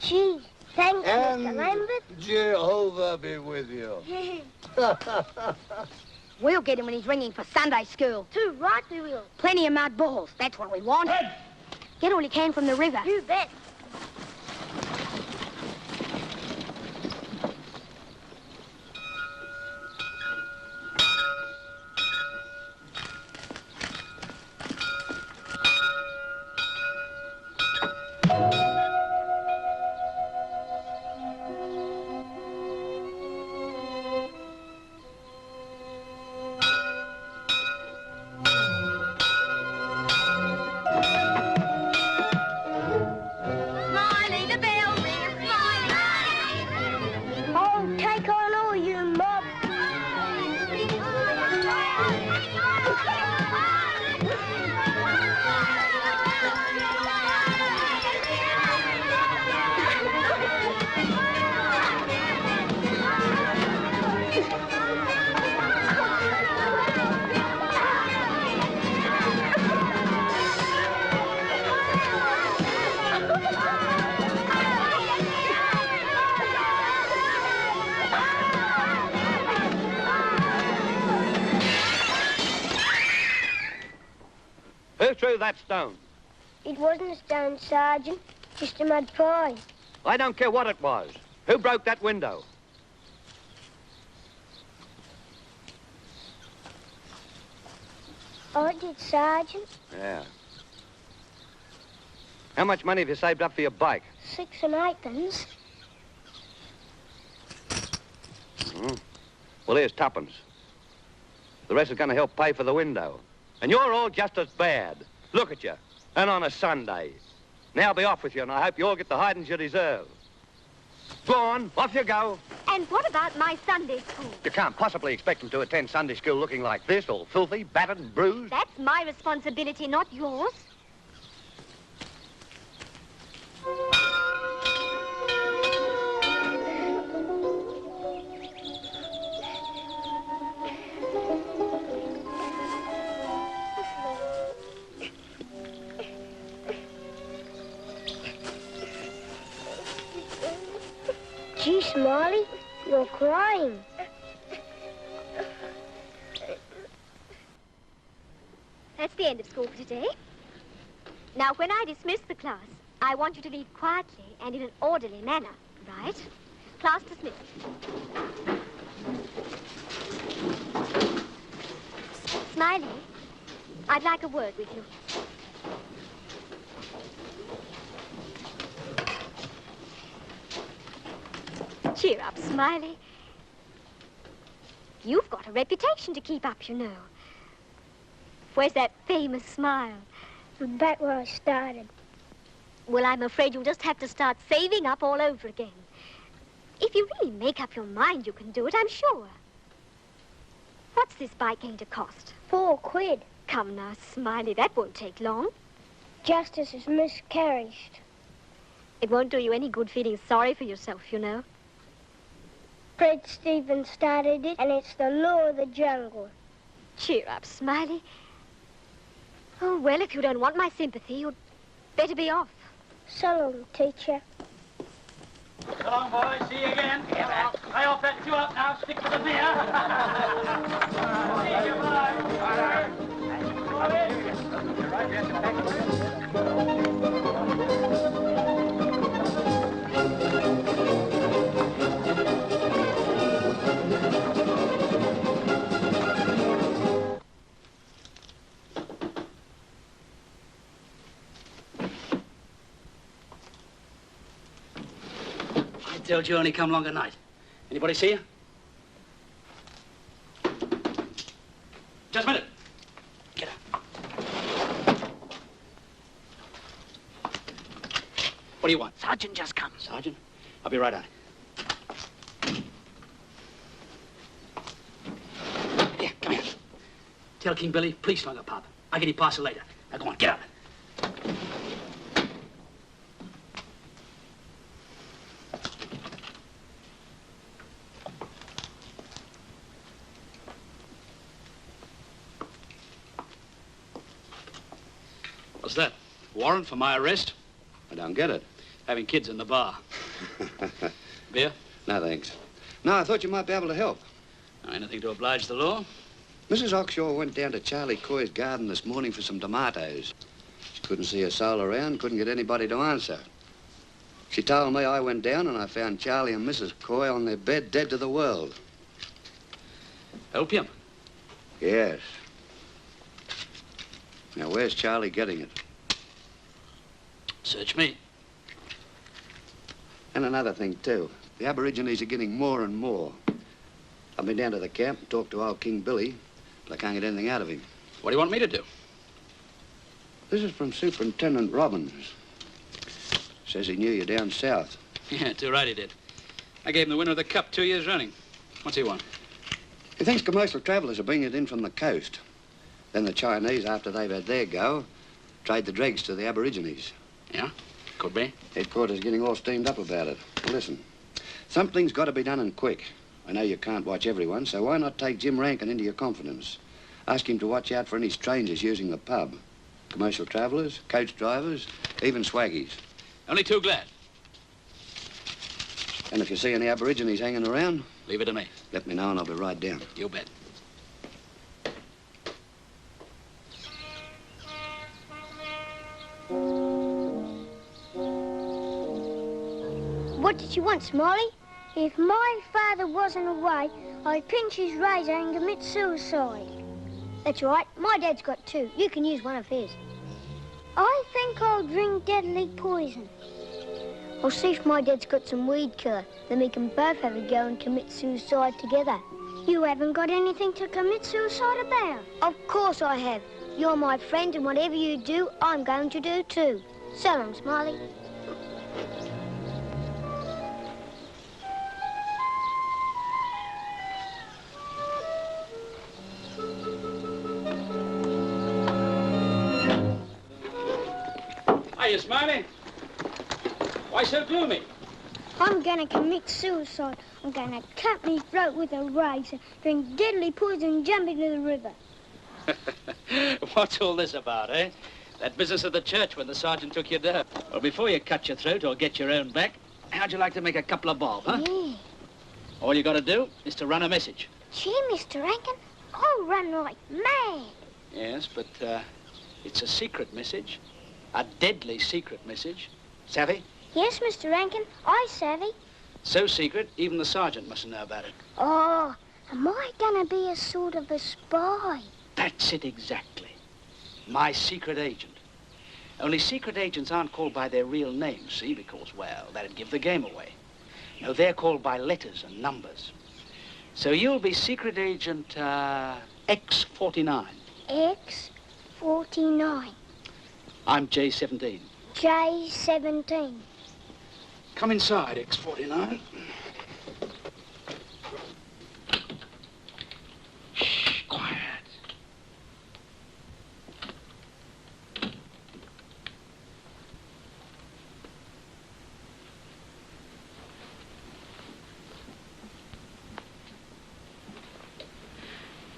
Gee, thanks,
And
Mr. Lambert.
Jehovah be with you.
We'll get him when he's ringing for Sunday school.
Too right we will.
Plenty of mud balls. That's what we want. Get all you can from the river.
You bet.
Who threw that stone?
It wasn't a stone, Sergeant. Just a mud pie.
I don't care what it was. Who broke that window?
I did, Sergeant.
Yeah. How much money have you saved up for your bike?
6 and 8pence.
Well, here's tuppence. The rest is going to help pay for the window. And you're all just as bad. Look at you. And on a Sunday. Now be off with you, and I hope you all get the hidings you deserve. Go on, off you go.
And what about my Sunday school?
You can't possibly expect them to attend Sunday school looking like this, all filthy, battered and bruised.
That's my responsibility, not yours.
Gee, Smiley, you're crying.
That's the end of school for today. Now, when I dismiss the class, I want you to leave quietly and in an orderly manner, right? Class dismissed. Smiley, I'd like a word with you. Cheer up, Smiley. You've got a reputation to keep up, you know. Where's that famous smile?
Back where I started.
Well, I'm afraid you'll just have to start saving up all over again. If you really make up your mind, you can do it, I'm sure. What's this bike going to cost?
£4.
Come now, Smiley, that won't take long.
Justice is miscarried.
It won't do you any good feeling sorry for yourself, you know.
Fred Stevens started it, and it's the law of the jungle.
Cheer up, Smiley. Oh, well, if you don't want my sympathy, you'd better be off.
So long, teacher.
So long, boys. See you again. Lay off that 2 up now. Stick to the beer. See you, I told you only come along at night. Anybody see you? Just a minute. Get up. What do you want?
Sergeant just come.
Sergeant? I'll be right out. Here, come here. Tell King Billy, please slung a pop. I'll get your parcel later. Now, go on, get out. What's that? Warrant for my arrest?
I don't get it.
Having kids in the bar. Beer?
No, thanks. No, I thought you might be able to help.
Anything to oblige the law?
Mrs. Oxshaw went down to Charlie Coy's garden this morning for some tomatoes. She couldn't see a soul around, couldn't get anybody to answer. She told me I went down and I found Charlie and Mrs. Coy on their bed, dead to the world.
Opium?
Yes. Now, where's Charlie getting it?
Search me.
And another thing, too. The Aborigines are getting more and more. I've been down to the camp and talked to old King Billy, but I can't get anything out of him.
What do you want me to do?
This is from Superintendent Robbins. Says he knew you down south.
Yeah, too right he did. I gave him the winner of the cup 2 years running. What's he want?
He thinks commercial travellers are bringing it in from the coast. Then the Chinese, after they've had their go, trade the dregs to the Aborigines.
Yeah? Could be.
Headquarters getting all steamed up about it. Well, listen, something's got to be done and quick. I know you can't watch everyone, so why not take Jim Rankin into your confidence? Ask him to watch out for any strangers using the pub. Commercial travellers, coach drivers, even swaggies.
Only too glad.
And if you see any Aborigines hanging around...
Leave it to me.
Let me know and I'll be right down.
You bet.
What did you want, Smiley? If my father wasn't away, I'd pinch his razor and commit suicide. That's right, my dad's got two. You can use one of his. I think I'll drink deadly poison. I'll see if my dad's got some weed killer. Then we can both have a go and commit suicide together. You haven't got anything to commit suicide about. Of course I have. You're my friend, and whatever you do, I'm going to do too. So long, Smiley.
Hiya, Smiley. Why so gloomy?
I'm going to commit suicide. I'm going to cut me throat with a razor, drink deadly poison, and jump into the river.
What's all this about, eh? That business at the church when the sergeant took you down. Well, before you cut your throat or get your own back, how'd you like to make a couple of bob, huh?
Yeah.
All you got to do is to run a message.
Gee, Mr. Rankin, I'll run like mad.
Yes, but it's a secret message. A deadly secret message. Savvy?
Yes, Mr. Rankin, I savvy.
So secret, even the sergeant mustn't know about it.
Oh, am I going to be a sort of a spy?
That's it exactly. My secret agent. Only secret agents aren't called by their real names, see, because, well, that'd give the game away. No, they're called by letters and numbers. So you'll be secret agent, X49.
X49.
I'm J17.
J17.
Come inside, X49. Shh, quiet.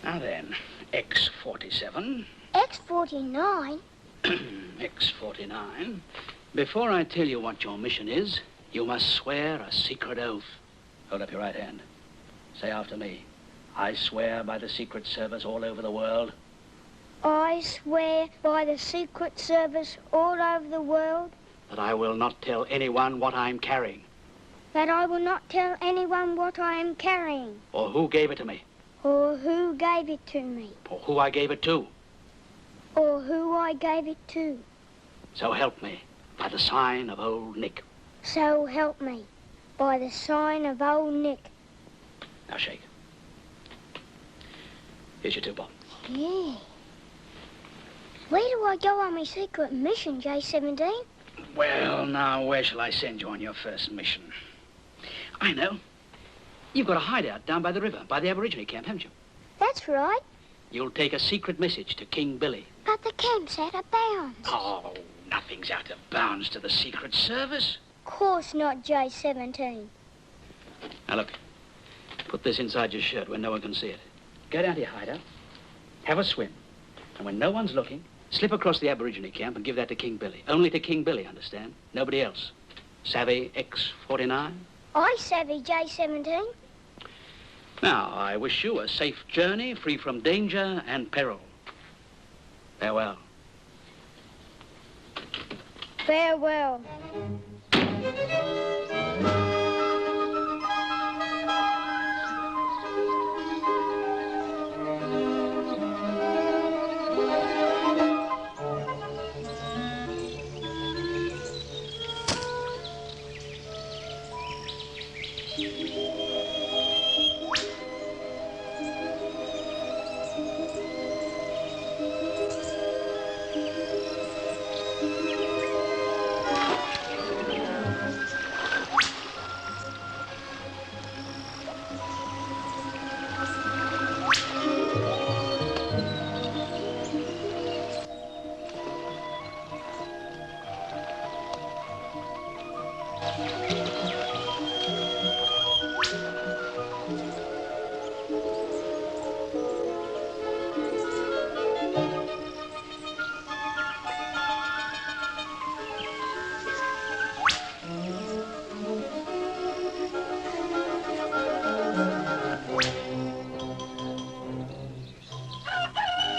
Now then, X47.
X49?
X49. Before I tell you what your mission is, you must swear a secret oath. Hold up your right hand. Say after me. I swear by the Secret Service all over the world.
I swear by the Secret Service all over the world.
That I will not tell anyone what I'm carrying.
That I will not tell anyone what I am carrying.
Or who gave it to me.
Or who gave it to me.
Or who I gave it to.
Or who I gave it to.
So help me, by the sign of Old Nick.
So help me, by the sign of Old Nick.
Now shake. Here's your two bob.
Yeah. Where do I go on my secret mission, J17?
Well, now, where shall I send you on your first mission? I know. You've got a hideout down by the river, by the Aborigine camp, haven't you?
That's right.
You'll take a secret message to King Billy.
But the camp's out of bounds.
Oh, nothing's out of bounds to the Secret Service.
Of course not, J17.
Now, look. Put this inside your shirt where no one can see it. Go down to your hideout. Have a swim. And when no one's looking, Slip across the Aborigine camp and give that to King Billy. Only to King Billy, understand? Nobody else. Savvy X49?
I savvy J17.
Now, I wish you a safe journey, free from danger and peril. Farewell.
Farewell.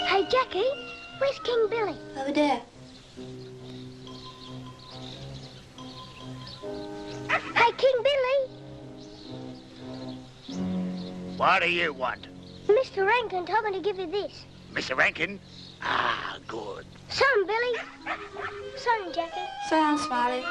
Hey, Jackie, where's King Billy?
Over there.
Hey, King Billy!
What do you want?
Mr. Rankin told me to give you this.
Mr. Rankin? Ah, good.
Son, Billy. Son, Jackie.
Sound, Smiley.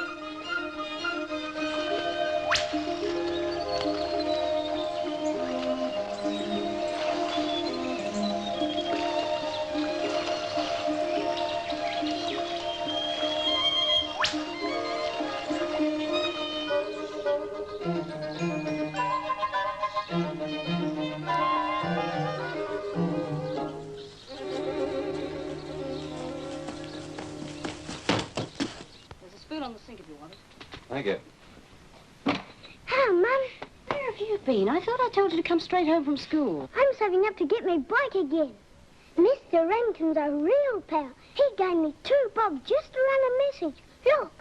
On the sink if you want it.
Thank you.
Hello, Mum.
Where have you been? I thought I told you to come straight home from school.
I'm saving up to get me bike again. Mr. Rankin's a real pal. He gave me 2 bob just to run a message. Look.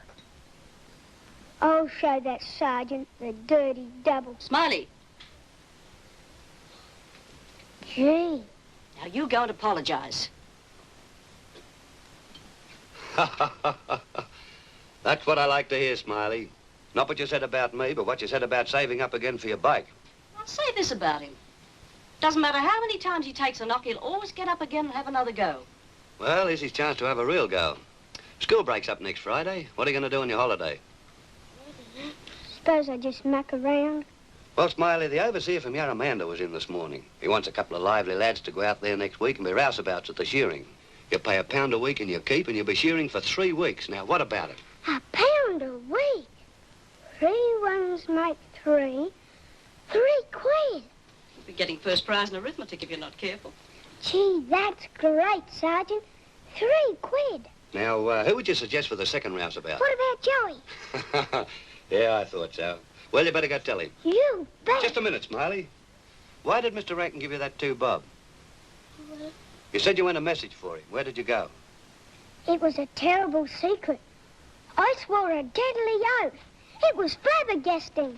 I'll show that sergeant, the dirty double.
Smiley.
Gee.
Now you go and apologize.
That's what I like to hear, Smiley. Not what you said about me, but what you said about saving up again for your bike.
I'll say this about him. Doesn't matter how many times he takes a knock, he'll always get up again and have another go.
Well, here's his chance to have a real go. School breaks up next Friday. What are you going to do on your holiday?
Suppose I just muck around.
Well, Smiley, the overseer from Yarramanda was in this morning. He wants a couple of lively lads to go out there next week and be rouseabouts at the shearing. You pay £1 a week in your keep and you'll be shearing for 3 weeks. Now, what about it?
£1 a week? 3 ones make 3. 3 quid.
You'll be getting first prize in arithmetic if you're not careful.
Gee, that's great, Sergeant. 3 quid.
Now, who would you suggest for the second rouseabout?
What about Joey?
Yeah, I thought so. Well, you better go tell him.
You bet.
Just a minute, Smiley. Why did Mr. Rankin give you that 2 bob? You said you went a message for him. Where did you go?
It was a terrible secret. I swore a deadly oath. It was flabbergasting.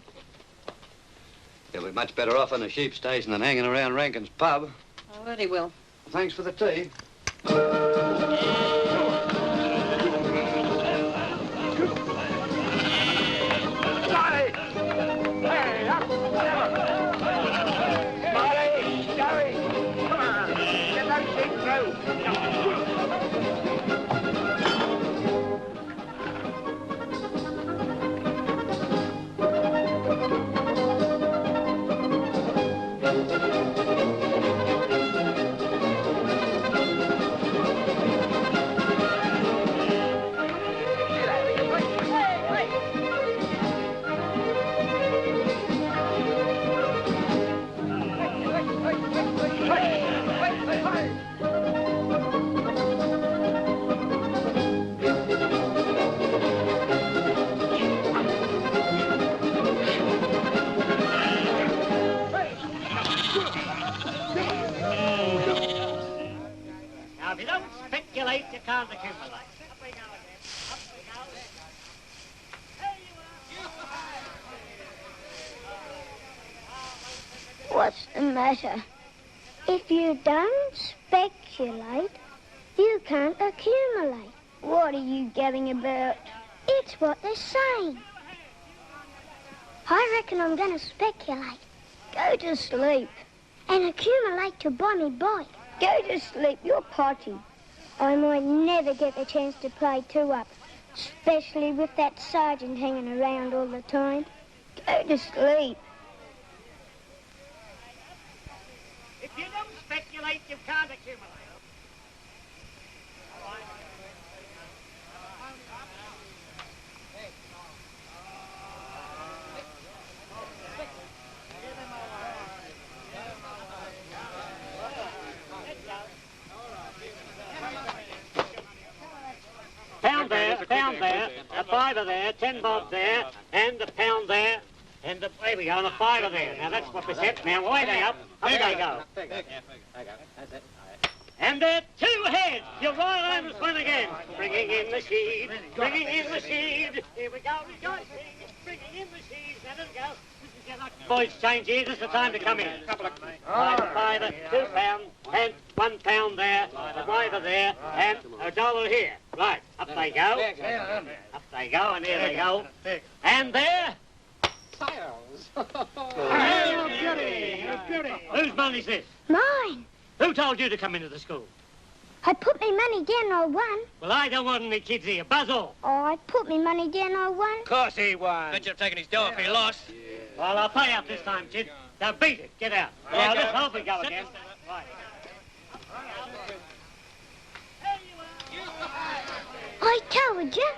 You'll be much better off on a sheep station than hanging around Rankin's pub.
Oh, very well.
Thanks for the tea.
speculate, you can't accumulate. Up we go again. Up we go. There you are.
What's the matter? If you don't speculate, you can't accumulate. What are you getting about? It's what they're saying. I reckon I'm going to speculate. Go to sleep. And accumulate to buy me bike. Go to sleep, you're potty. I might never get the chance to play two-up, especially with that sergeant hanging around all the time. Go to sleep.
If you don't speculate, you can't accumulate. Pound there, a fiver there, 10 bob there, and a pound there, and there we go, and a fiver there. Now that's what we said. Now away they up they go. And they're 2 heads. Your Royal Highness win again. Bringing in the sheaves, bringing in the sheaves. Here we go, rejoicing, bringing in the sheaves. Now let's go. Boys, change here. This is the time to come in. Fiver, 2 pounds, and 1 pound there, a fiver there, and a dollar here. Right, up they go. Up they go, and here they go. And there.
Sales.
Whose money's this?
Mine.
Who told you to come into the school?
I put me money down, I won.
Well, I don't want any kids here. Buzz off.
Oh, I put me money down, I won.
Of course he won. Bet you'd have taken his dough if he lost.
Well, I'll pay up this time, kid. Now beat it. Get out. Well, let's hope we go again. Right.
I told you.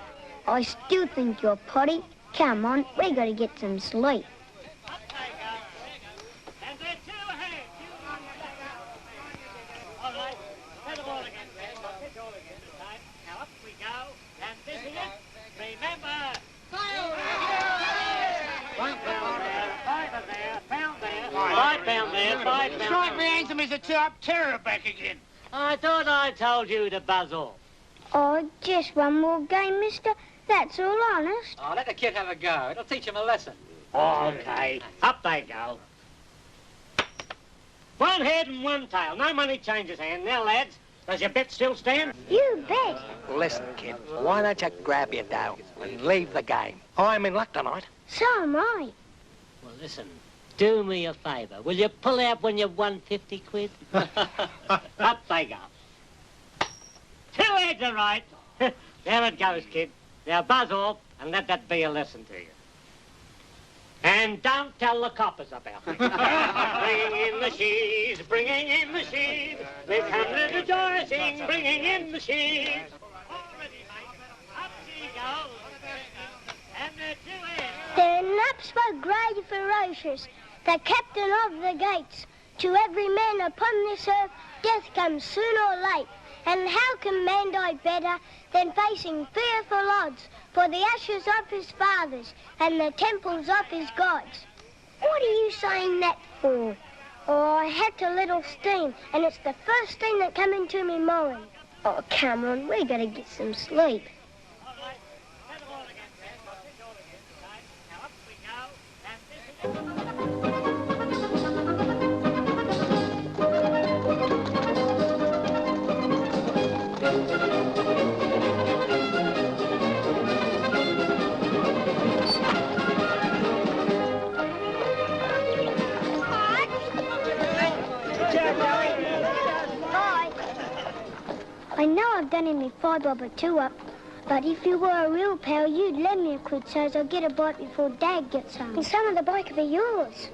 I still think you're potty. Come on, we got to get some sleep.
And they're 2 ahead. All right. Set the ball again. Pitch all again this time. Now up we go. And this is it. Remember. 1 pound there, 5 there, pound there, 5 pound there, 5 pound.
Strike me anthem is a two-up terror back again.
I thought I told you to buzz off.
Oh, just one more game, mister. That's all honest.
Oh, let the kid have a go. It'll teach him a lesson.
Okay, up they go. 1 head and 1 tail. No money changes hand. Now, lads, does your bet still stand?
You bet.
Listen, kid, why don't you grab your dough and leave the game? I'm in luck tonight.
So am I.
Well, listen, do me a favour. Will you pull out when you've won 50 quid? Up they go. 2 heads are right. There it goes, kid. Now buzz off and let that be a lesson to you. And don't tell the coppers about it. Bringing in the sheaves, bringing in the sheaves. We've come to rejoicing, bringing in the sheaves. Already, mate. Up she goes. And they're 2 heads.
The naps were great and ferocious, the captain of the gates. To every man upon this earth, death comes soon or late. And how can man die better than facing fearful odds for the ashes of his fathers and the temples of his gods? What are you saying that for? Oh, I had a little steam, and it's the first thing that come into me mind. Oh, come on, we gotta get some sleep. I know I've done any 5 bob or 2 up, but if you were a real pal, you'd lend me a quid so as I'll get a bite before Dad gets home. And some of the bike will be yours.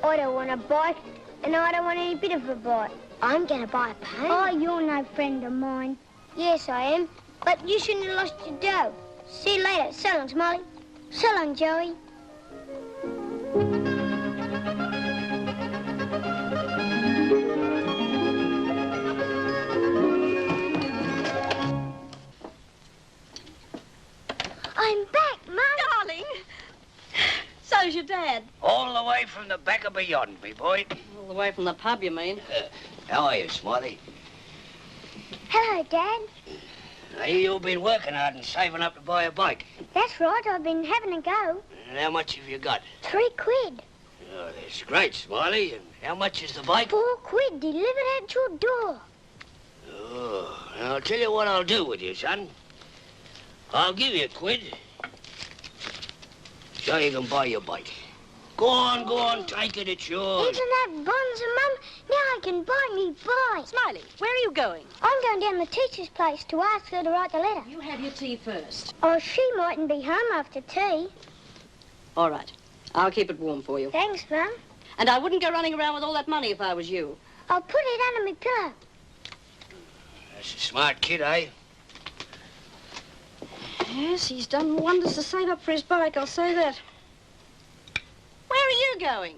I don't want a bike, and I don't want any bit of a bite. I'm going to buy a pony. Oh, you're no friend of mine. Yes, I am, but you shouldn't have lost your dough. See you later. So long, Smiley. So long, Joey. I'm back, Mum.
Darling. So's your dad.
All the way from the back of beyond, me boy.
All the way from the pub, you mean?
How are you, Smiley?
Hello, Dad.
I hear you've been working hard and saving up to buy a bike.
That's right, I've been having a go.
And how much have you got?
£3.
Oh, that's great, Smiley. And how much is the bike?
£4 delivered at your door.
Oh, I'll tell you what I'll do with you, son. I'll give you £1 so you can buy your bike. Go on, take it, it's yours.
Isn't that bonza, Mum? Now I can buy me bike.
Smiley, where are you going?
I'm going down the teacher's place to ask her to write the letter.
You have your tea first.
Oh, she mightn't be home after tea.
All right. I'll keep it warm for you.
Thanks, Mum.
And I wouldn't go running around with all that money if I was you.
I'll put it under my pillow.
That's a smart kid, eh?
Yes, he's done wonders to save up for his bike, I'll say that. Where are you going?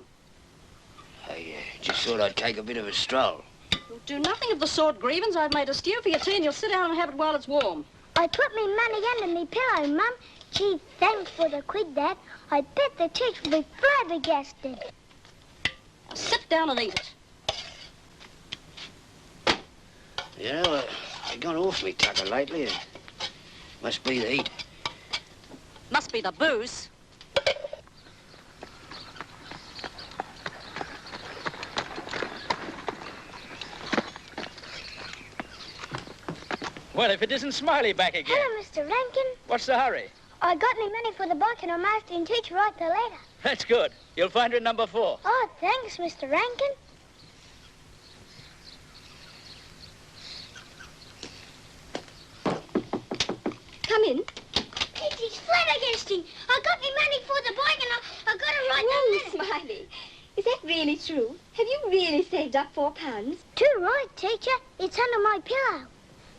I just thought I'd take a bit of a stroll.
You'll do nothing of the sort, Greevins. I've made a stew for your tea and you'll sit down and have it while it's warm.
I put me money under me pillow, Mum. Gee, thanks for the £1, Dad. I bet the teacher will be flabbergasted.
Now sit down and eat it.
You know, I've gone off me tucker lately. It must be the heat.
Must be the booze.
Well, if it isn't Smiley back again.
Hello, Mr. Rankin.
What's the hurry?
I got me money for the bike and I'm asking Teacher to write the letter.
That's good. You'll find her in number 4.
Oh, thanks, Mr. Rankin.
Come in.
It's flabbergasting. I got me money for the bike and I got to write the letter.
Smiley, is that really true? Have you really saved up £4?
Too right, Teacher. It's under my pillow.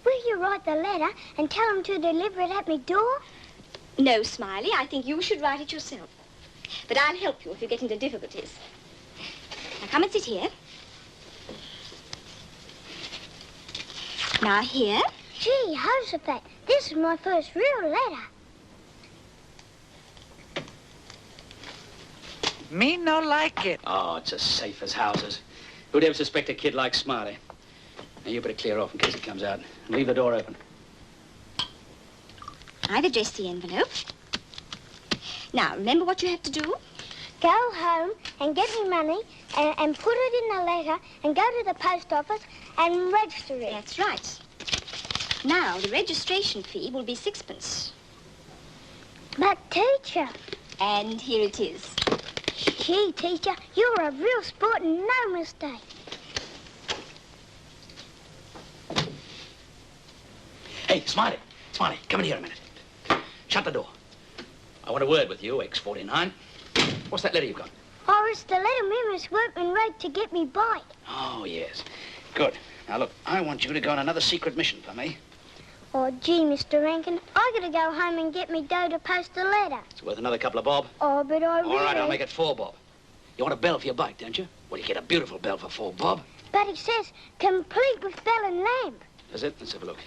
Will you write the letter and tell them to deliver it at my door?
No, Smiley, I think you should write it yourself. But I'll help you if you get into difficulties. Now come and sit here. Now here.
Gee, Josephat, this is my first real letter.
Me no like it.
Oh, it's as safe as houses. Who'd ever suspect a kid like Smiley? Now, you better clear off in case he comes out. And leave the door open.
I've addressed the envelope. Now, remember what you have to do?
Go home and get me money and put it in the letter and go to the post office and register it.
That's right. Now, the registration fee will be 6.
But, Teacher...
And here it is.
Gee, Teacher, you're a real sport and no mistake.
Hey, Smiley, come in here a minute. Shut the door. I want a word with you, X49. What's that letter you've got?
Oh, it's the letter me Miss Workman wrote to get me bike.
Oh, yes. Good. Now, look, I want you to go on another secret mission for me.
Oh, gee, Mr. Rankin, I gotta go home and get me dough to post a letter.
It's worth another couple of bob.
Oh, but I really...
All right, I'll make it 4 bob. You want a bell for your bike, don't you? Well, you get a beautiful bell for 4 bob.
But it says, complete with bell and lamp.
Does it? Let's have a look.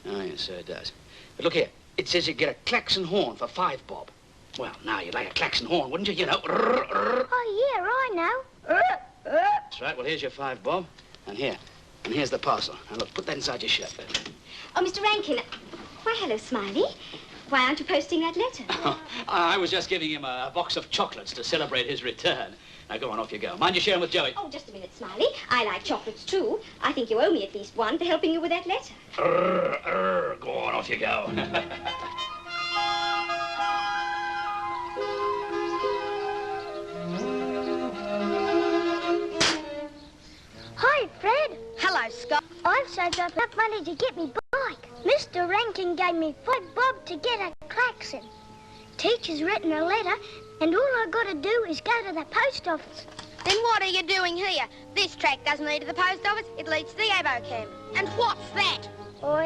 Oh, yes, so it does. But look here. It says you get a klaxon horn for 5 bob. Well, now, you'd like a klaxon horn, wouldn't you? You know.
Oh, yeah, I know.
That's right. Well, here's your 5 bob. And here. And here's the parcel. Now, look, put that inside your shirt.
Oh, Mr. Rankin. Why, hello, Smiley. Why aren't you posting that letter?
I was just giving him a box of chocolates to celebrate his return. Now, go on, off you go. Mind you share 'em with Joey.
Oh, just a minute, Smiley. I like chocolates, too. I think you owe me at least one for helping you with that letter.
Go on, off you go.
Hi, Fred.
Hello, Scott.
I've saved up enough money to get me bike. Mr. Rankin gave me 5 bob to get a klaxon. Teacher's written a letter, and all I gotta do is go to the post office.
Then what are you doing here? This track doesn't lead to the post office, it leads to the abo camp. And what's that?
Oh,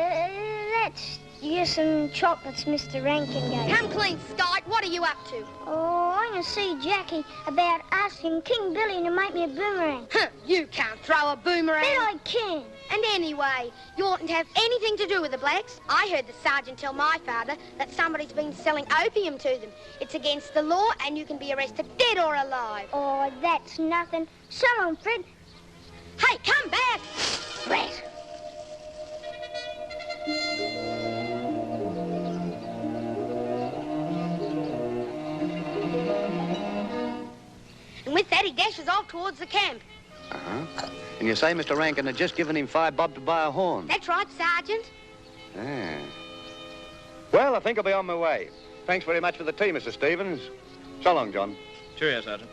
that's just some chocolates Mr. Rankin gave.
Come clean, Scott. What are you up to?
Oh, I'm gonna see Jackie about asking King Billy to make me a boomerang.
Huh, you can't throw a boomerang.
Bet I can.
And anyway, you oughtn't to have anything to do with the blacks. I heard the sergeant tell my father that somebody's been selling opium to them. It's against the law and you can be arrested dead or alive.
Oh, that's nothing. So long, Fred.
Hey, come back!
Rat.
off towards the camp.
Uh-huh. And you say Mr. Rankin had just given him 5 bob to buy a horn?
That's right, Sergeant.
Ah. Well, I think I'll be on my way. Thanks very much for the tea, Mr. Stevens. So long, John.
Cheerio, Sergeant.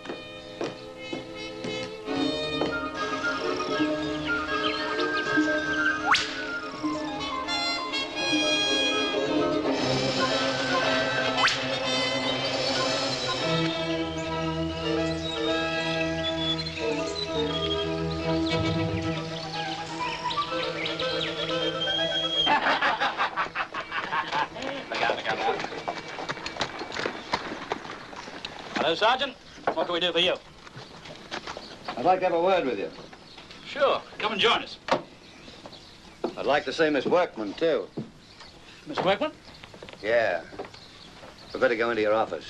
Hello, Sergeant. What can we do for you?
I'd like to have a word with you.
Sure. Come and join us.
I'd like to see Miss Workman, too.
Miss Workman?
Yeah. We better go into your office.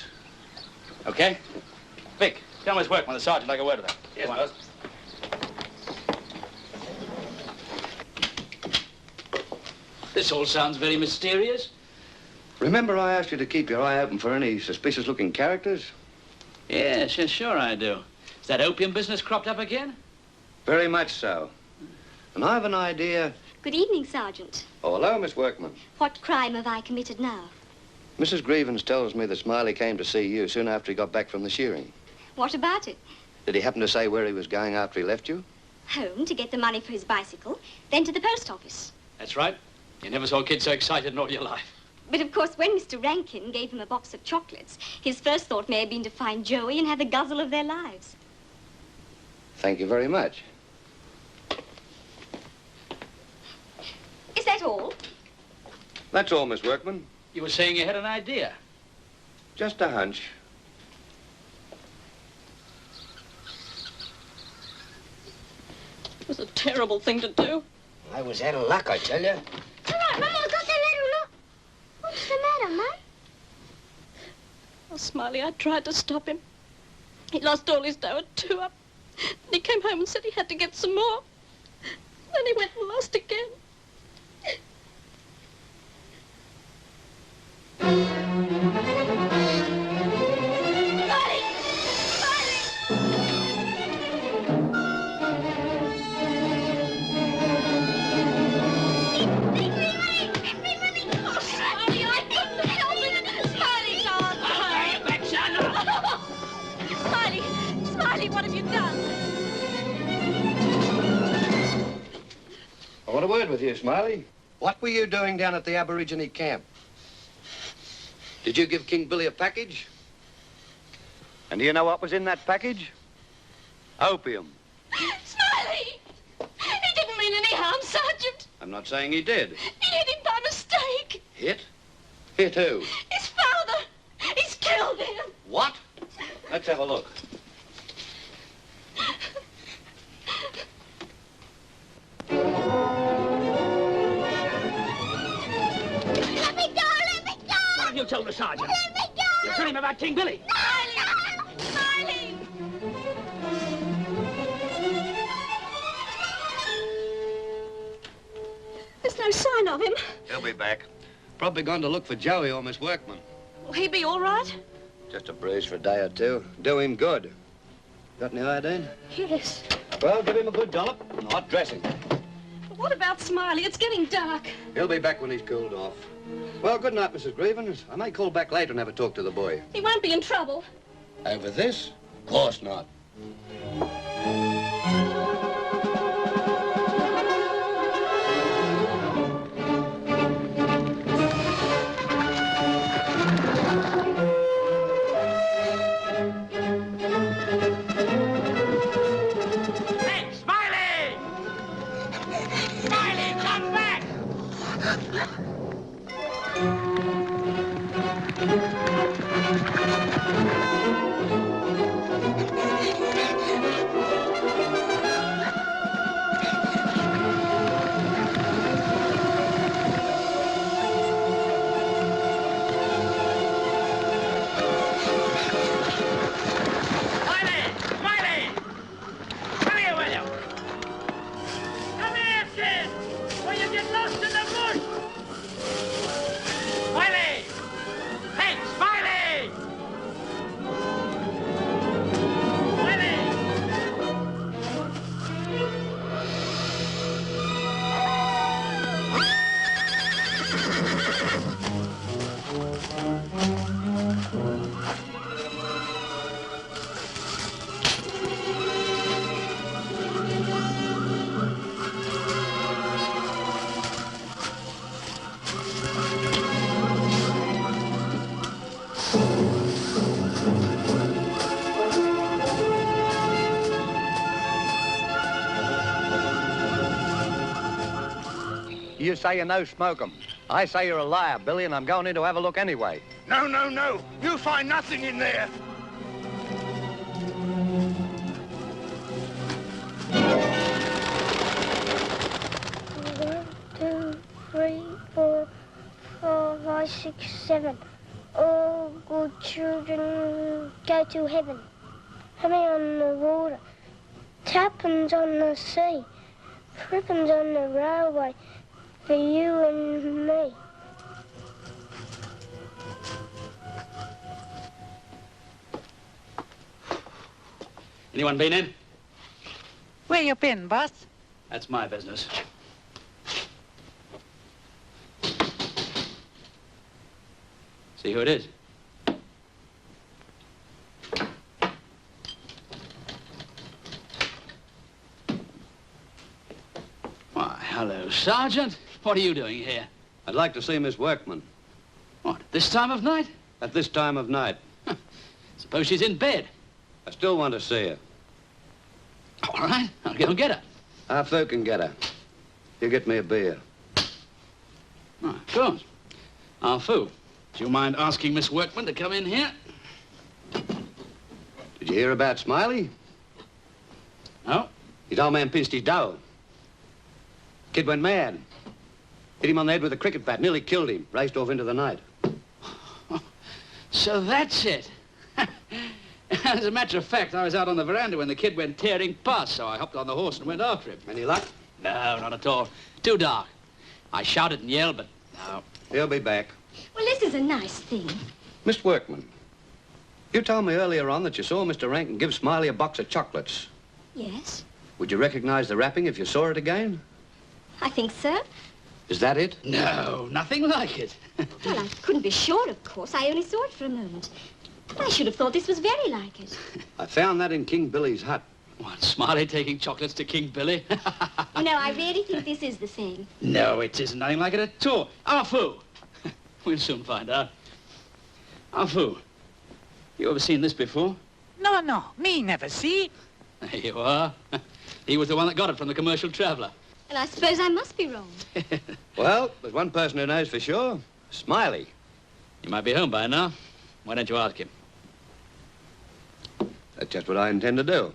Okay. Vic, tell Miss Workman the sergeant like a word with her.
Yes, boss.
This all sounds very mysterious.
Remember I asked you to keep your eye open for any suspicious-looking characters?
Yes, sure I do. Is that opium business cropped up again?
Very much so. And I have an idea.
Good evening, Sergeant.
Oh, hello, Miss Workman.
What crime have I committed now?
Mrs. Greevins tells me that Smiley came to see you soon after he got back from the shearing.
What about it?
Did he happen to say where he was going after he left you?
Home to get the money for his bicycle, then to the post office.
That's right. You never saw a kid so excited in all your life.
But of course, when Mr. Rankin gave him a box of chocolates, his first thought may have been to find Joey and have the guzzle of their lives.
Thank you very much.
Is that all?
That's all, Miss Workman.
You were saying you had an idea.
Just a hunch.
It was a terrible thing to do.
I was out of luck, I tell you.
Come on, Mama, got the little look. What's the matter, Mum?
Oh, Smiley, I tried to stop him. He lost all his dough at 2 up. And he came home and said he had to get some more. Then he went and lost again. What have you done?
I want a word with you, Smiley. What were you doing down at the Aborigine camp? Did you give King Billy a package? And do you know what was in that package? Opium.
Smiley! He didn't mean any harm, Sergeant.
I'm not saying he did.
He hit him by mistake.
Hit? Hit who?
His father. He's killed him.
What? Let's have a look.
What have you told the sergeant? You told him about King Billy.
Smiley! There's no sign of him.
He'll be back. Probably gone to look for Joey or Miss Workman.
Will he be all right?
Just a bruise for a day or two. Do him good. Got any iodine?
Yes.
Well, give him a good dollop and hot dressing.
But what about Smiley? It's getting dark.
He'll be back when he's cooled off. Well, good night, Mrs. Greevins. I may call back later and have a talk to the boy.
He won't be in trouble.
Over this? Of course not.
Hey, Smiley! Smiley, come back! Smiley!
You say you no smoke 'em. I say you're a liar, Billy, and I'm going in to have a look anyway.
No, no, no. You'll find nothing in there.
One, two, three, 4, 5, 6, 7. All good children go to heaven. Honey on the water, tuppence on the sea, threepence on the railway for you and me.
Anyone been in?
Where you been, boss?
That's my business. See who it is? Why, hello, Sergeant. What are you doing here?
I'd like to see Miss Workman.
What, at this time of night?
At this time of night.
Suppose she's in bed.
I still want to see her.
All right, I'll go and get her.
Our folk can get her. You get me a beer.
Oh, of course. Our foo. Do you mind asking Miss Workman to come in here?
Did you hear about Smiley?
No.
His old man pinched his dough. Kid went mad. Hit him on the head with a cricket bat, nearly killed him. Raced off into the night.
So that's it. As a matter of fact, I was out on the veranda when the kid went tearing past, so I hopped on the horse and went after him.
Any luck?
No, not at all. Too dark. I shouted and yelled, but no.
He'll be back.
Well, this is a nice thing.
Miss Workman, you told me earlier on that you saw Mr. Rankin give Smiley a box of chocolates.
Yes,
Would you recognize the wrapping if you saw it again?
I think so.
Is that it?
No, nothing like it.
Well, I couldn't be sure, of course. I only saw it for a moment. But I should have thought this was very like it.
I found that in King Billy's hut.
What, Smiley taking chocolates to King Billy?
No, I really think this is the same.
No, it isn't nothing like it at all. Our foo. We'll soon find out. Our foo. You ever seen this before?
No, me never see.
There you are. He was the one that got it from the commercial traveller.
And I suppose I must be wrong.
Well, there's one person who knows for sure. Smiley.
He might be home by now. Why don't you ask him?
That's just what I intend to do.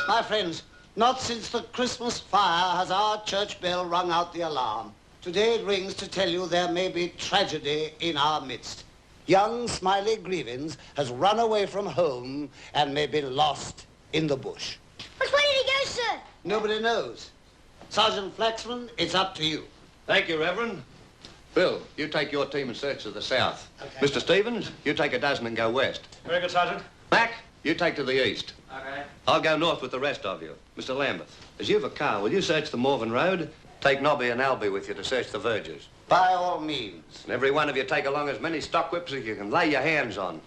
My friends, not since the Christmas fire has our church bell rung out the alarm. Today it rings to tell you there may be tragedy in our midst. Young Smiley Greevins has run away from home and may be lost in the bush.
But where did he go, sir?
Nobody knows. Sergeant Flaxman, it's up to you.
Thank you, Reverend. Bill, you take your team and search to the south.
Okay.
Mr. Stevens, you take a dozen and go west.
Very good, Sergeant.
Mac, you take to the east.
Okay.
I'll go north with the rest of you. Mr. Lambeth, as you've a car, will you search the Morven Road? Take Nobby and Albie with you to search the verges.
By all means.
And every one of you take along as many stock whips as you can lay your hands on.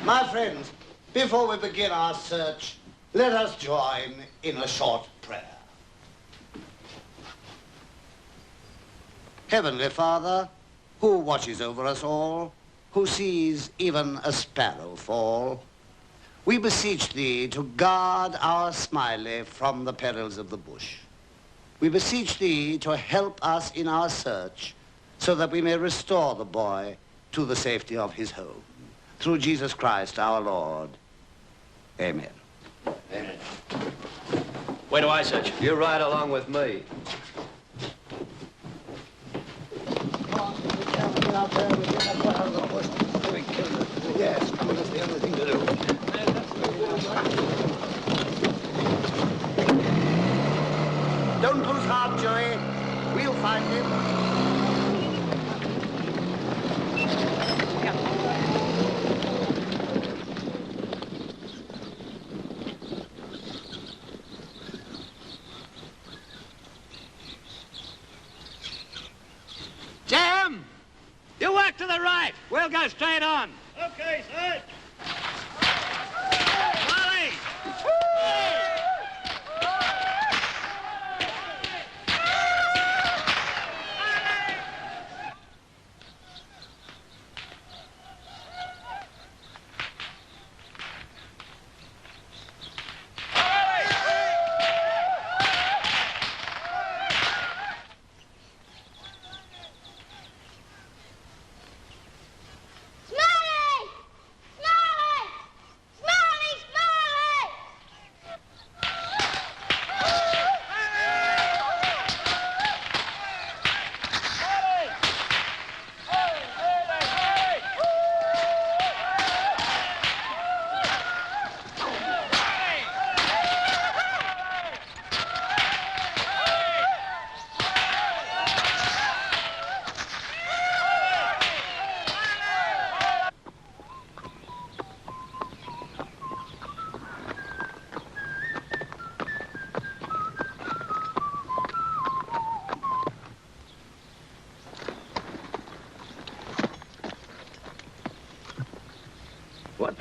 My friends, before we begin our search, let us join in a short prayer. Heavenly Father, who watches over us all, who sees even a sparrow fall, we beseech thee to guard our Smiley from the perils of the bush. We beseech thee to help us in our search so that we may restore the boy to the safety of his home. Through Jesus Christ our Lord. Amen.
Amen.
Where do I search?
You ride along with me.
Yes, that's the only thing to do. Don't lose heart, Joey. We'll find him.
Jam! You walk to the right. We'll go straight on.
Okay, sir.
Molly!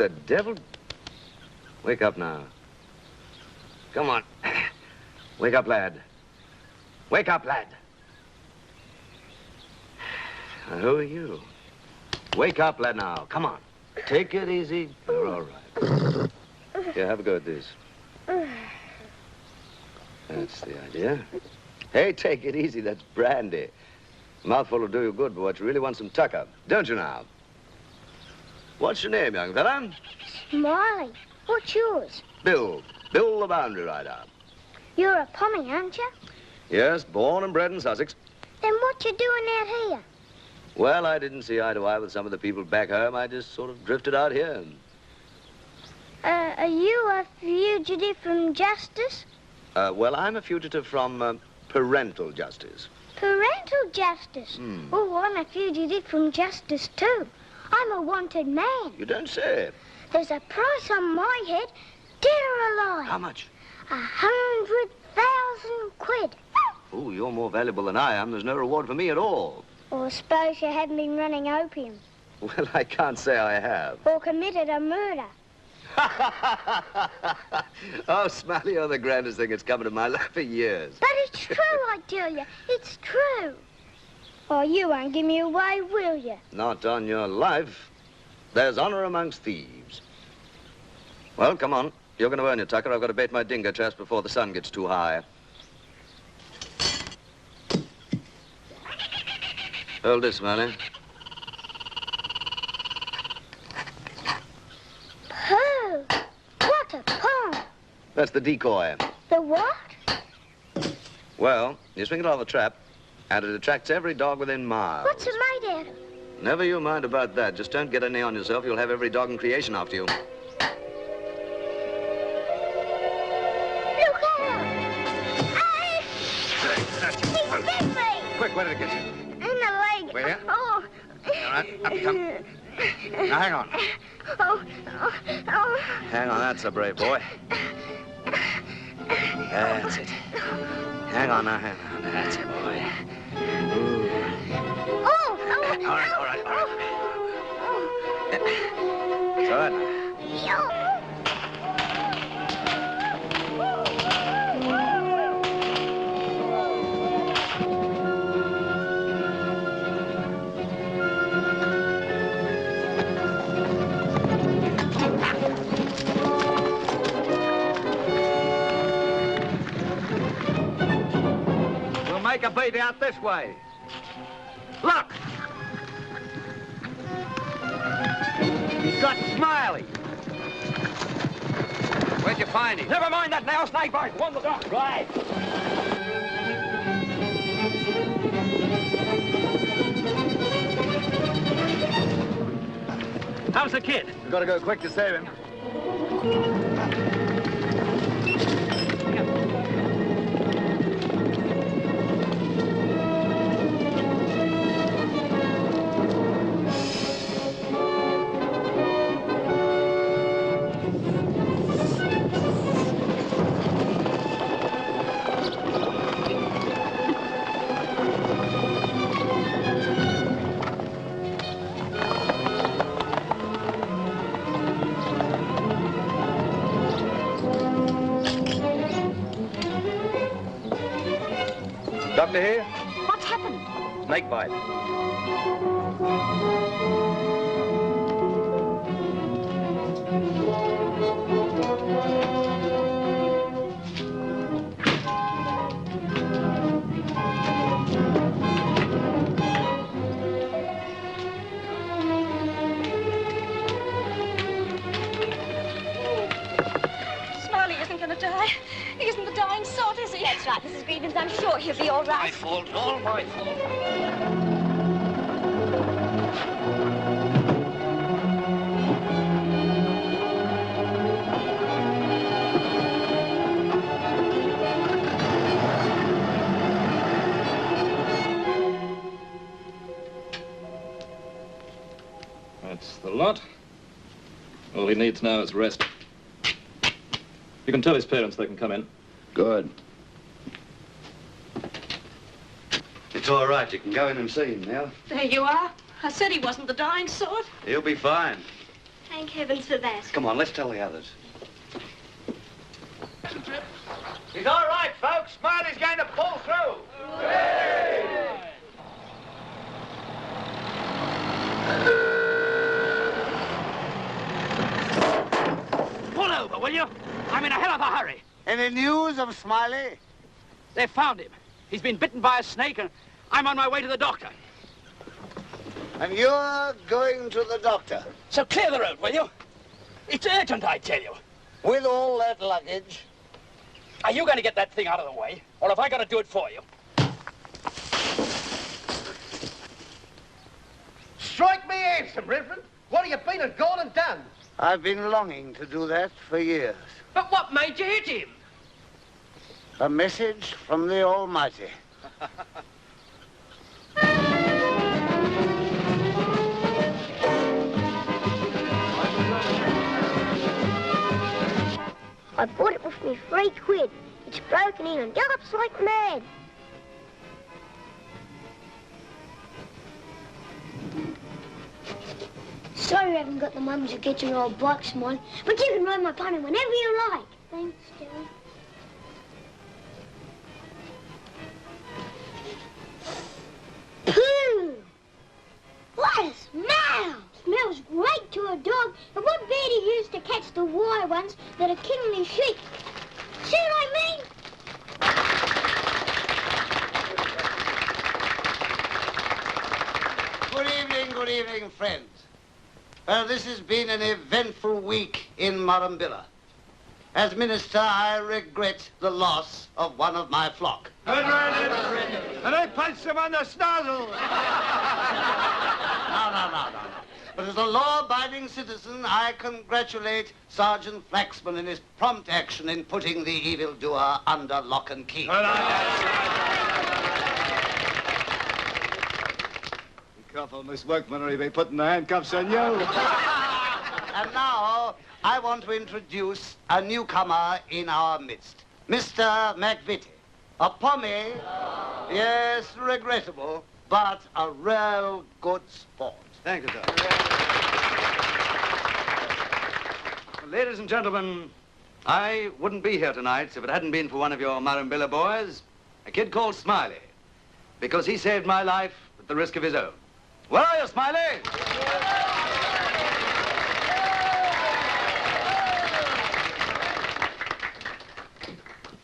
the devil? Wake up now. Come on. Wake up, lad. Wake up, lad. Now, who are you? Wake up, lad, now. Come on. Take it easy. You're all right. Here, have a go at this. That's the idea. Hey, take it easy. That's brandy. A mouthful will do you good, but you really want some tucker, don't you now? What's your name, young fella?
Smiley. What's yours?
Bill. Bill the boundary rider.
You're a pommy, aren't you?
Yes, born and bred in Sussex.
Then what you doing out here?
Well, I didn't see eye to eye with some of the people back home. I just sort of drifted out here.
Are you a fugitive from justice?
Well, I'm a fugitive from parental justice.
Parental justice? Oh, I'm a fugitive from justice, too. I'm a wanted man.
You don't say.
There's a price on my head, dead or alive.
How much?
100,000 quid.
Oh, you're more valuable than I am. There's no reward for me at all.
Or suppose you haven't been running opium.
Well, I can't say I have.
Or committed a murder.
Oh, Smiley, you're the grandest thing that's come into my life for years.
But it's true, I tell you. It's true. Oh, you won't give me away, will you?
Not on your life. There's honor amongst thieves. Well, come on. You're going to earn your tucker. I've got to bait my dingo traps before the sun gets too high. Hold this, Smiley.
Oh, what a pond.
That's the decoy.
The what?
Well, you swing it off the trap, and it attracts every dog within miles.
What's it made out of?
Never you mind about that. Just don't get any on yourself. You'll have every dog in creation after you.
Look out! Hey! He bit me!
Quick, where did it get you?
In the leg.
Where?
Oh.
All right, up you come. Now, hang on.
Oh.
Hang on, that's a brave boy. That's it. Hang on now, hang on. That's it, boy. Ooh.
Oh.
All right. It's all right now.
Make a beat out this way. Look! He's got Smiley. Where'd you find him?
Never mind that now, snake bite. Won the dog. Right.
How's the kid?
We've got to go quick to save him. Doctor here?
What's happened?
Snake bite.
Smiley isn't going to die. He isn't the dying sort, is he?
That's right, Mrs. Greevins. I'm sure he'll be all right.
My fault, all my fault.
That's the lot. All he needs now is rest. You can tell his parents they can come in.
Good.
It's all right. You can go in and see him now.
There you are. I said he wasn't the dying sort.
He'll be fine.
Thank heavens for that.
Come on, let's tell the others.
He's all right, folks. Smiley's going to pull through.
Pull over, will you? I'm in a hell of a hurry.
Any news of Smiley?
They found him. He's been bitten by a snake, and I'm on my way to the doctor.
And you're going to the doctor?
So clear the road, will you? It's urgent, I tell you.
With all that luggage?
Are you going to get that thing out of the way, or have I got to do it for you?
Strike me handsome, Reverend. What have you been and gone and done?
I've been longing to do that for years.
But what made you hit him?
A message from the Almighty.
I bought it with me £3. It's broken in and gallops like mad. Sorry I haven't got the money to get your old bike, Smiley, but you can ride my pony whenever you like. Thanks, Jerry. Pooh! What a smell! Smells great to a dog. And what Betty used to catch the wire ones that are killing his sheep. See what I mean?
Good evening, friends. Well, this has been an eventful week in Murrumbilla. As minister, I regret the loss of one of my flock.
And I punched him on the snozzle.
No. But as a law-abiding citizen, I congratulate Sergeant Flaxman in his prompt action in putting the evildoer under lock and key.
Be careful, Miss Workman, or he'll be putting the handcuffs on you.
And now, I want to introduce a newcomer in our midst, Mr. McVitie. A pommy, yes, regrettable, but a real good sport.
Thank you, sir. Ladies and gentlemen, I wouldn't be here tonight if it hadn't been for one of your Murrumbilla boys, a kid called Smiley, because he saved my life at the risk of his own. Where are you, Smiley?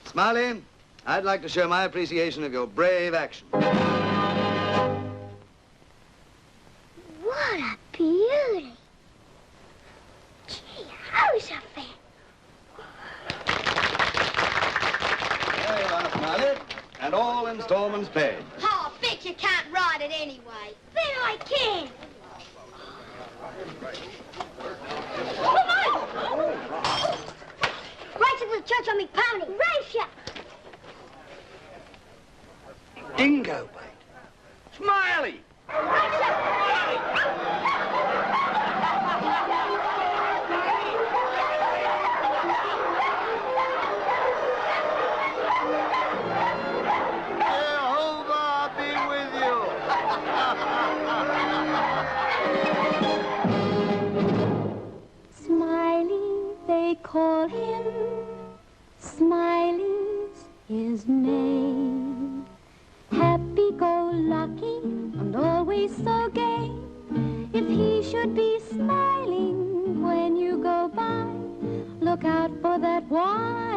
Smiley, I'd like to show my appreciation of your brave action.
What a beauty. Gee, Jehoshaphat.
There you are, Smiley, and all installments paid.
Oh, I bet you can't ride it anyway.
Bet I can. Right to the church on me pony. Race ya.
Dingo bait.
Smiley!
Jehovah be with you.
Smiley, they call him. Smiley's his name. Happy-go-lucky and always so gay. If he should be smiling when you go by, look out for that one.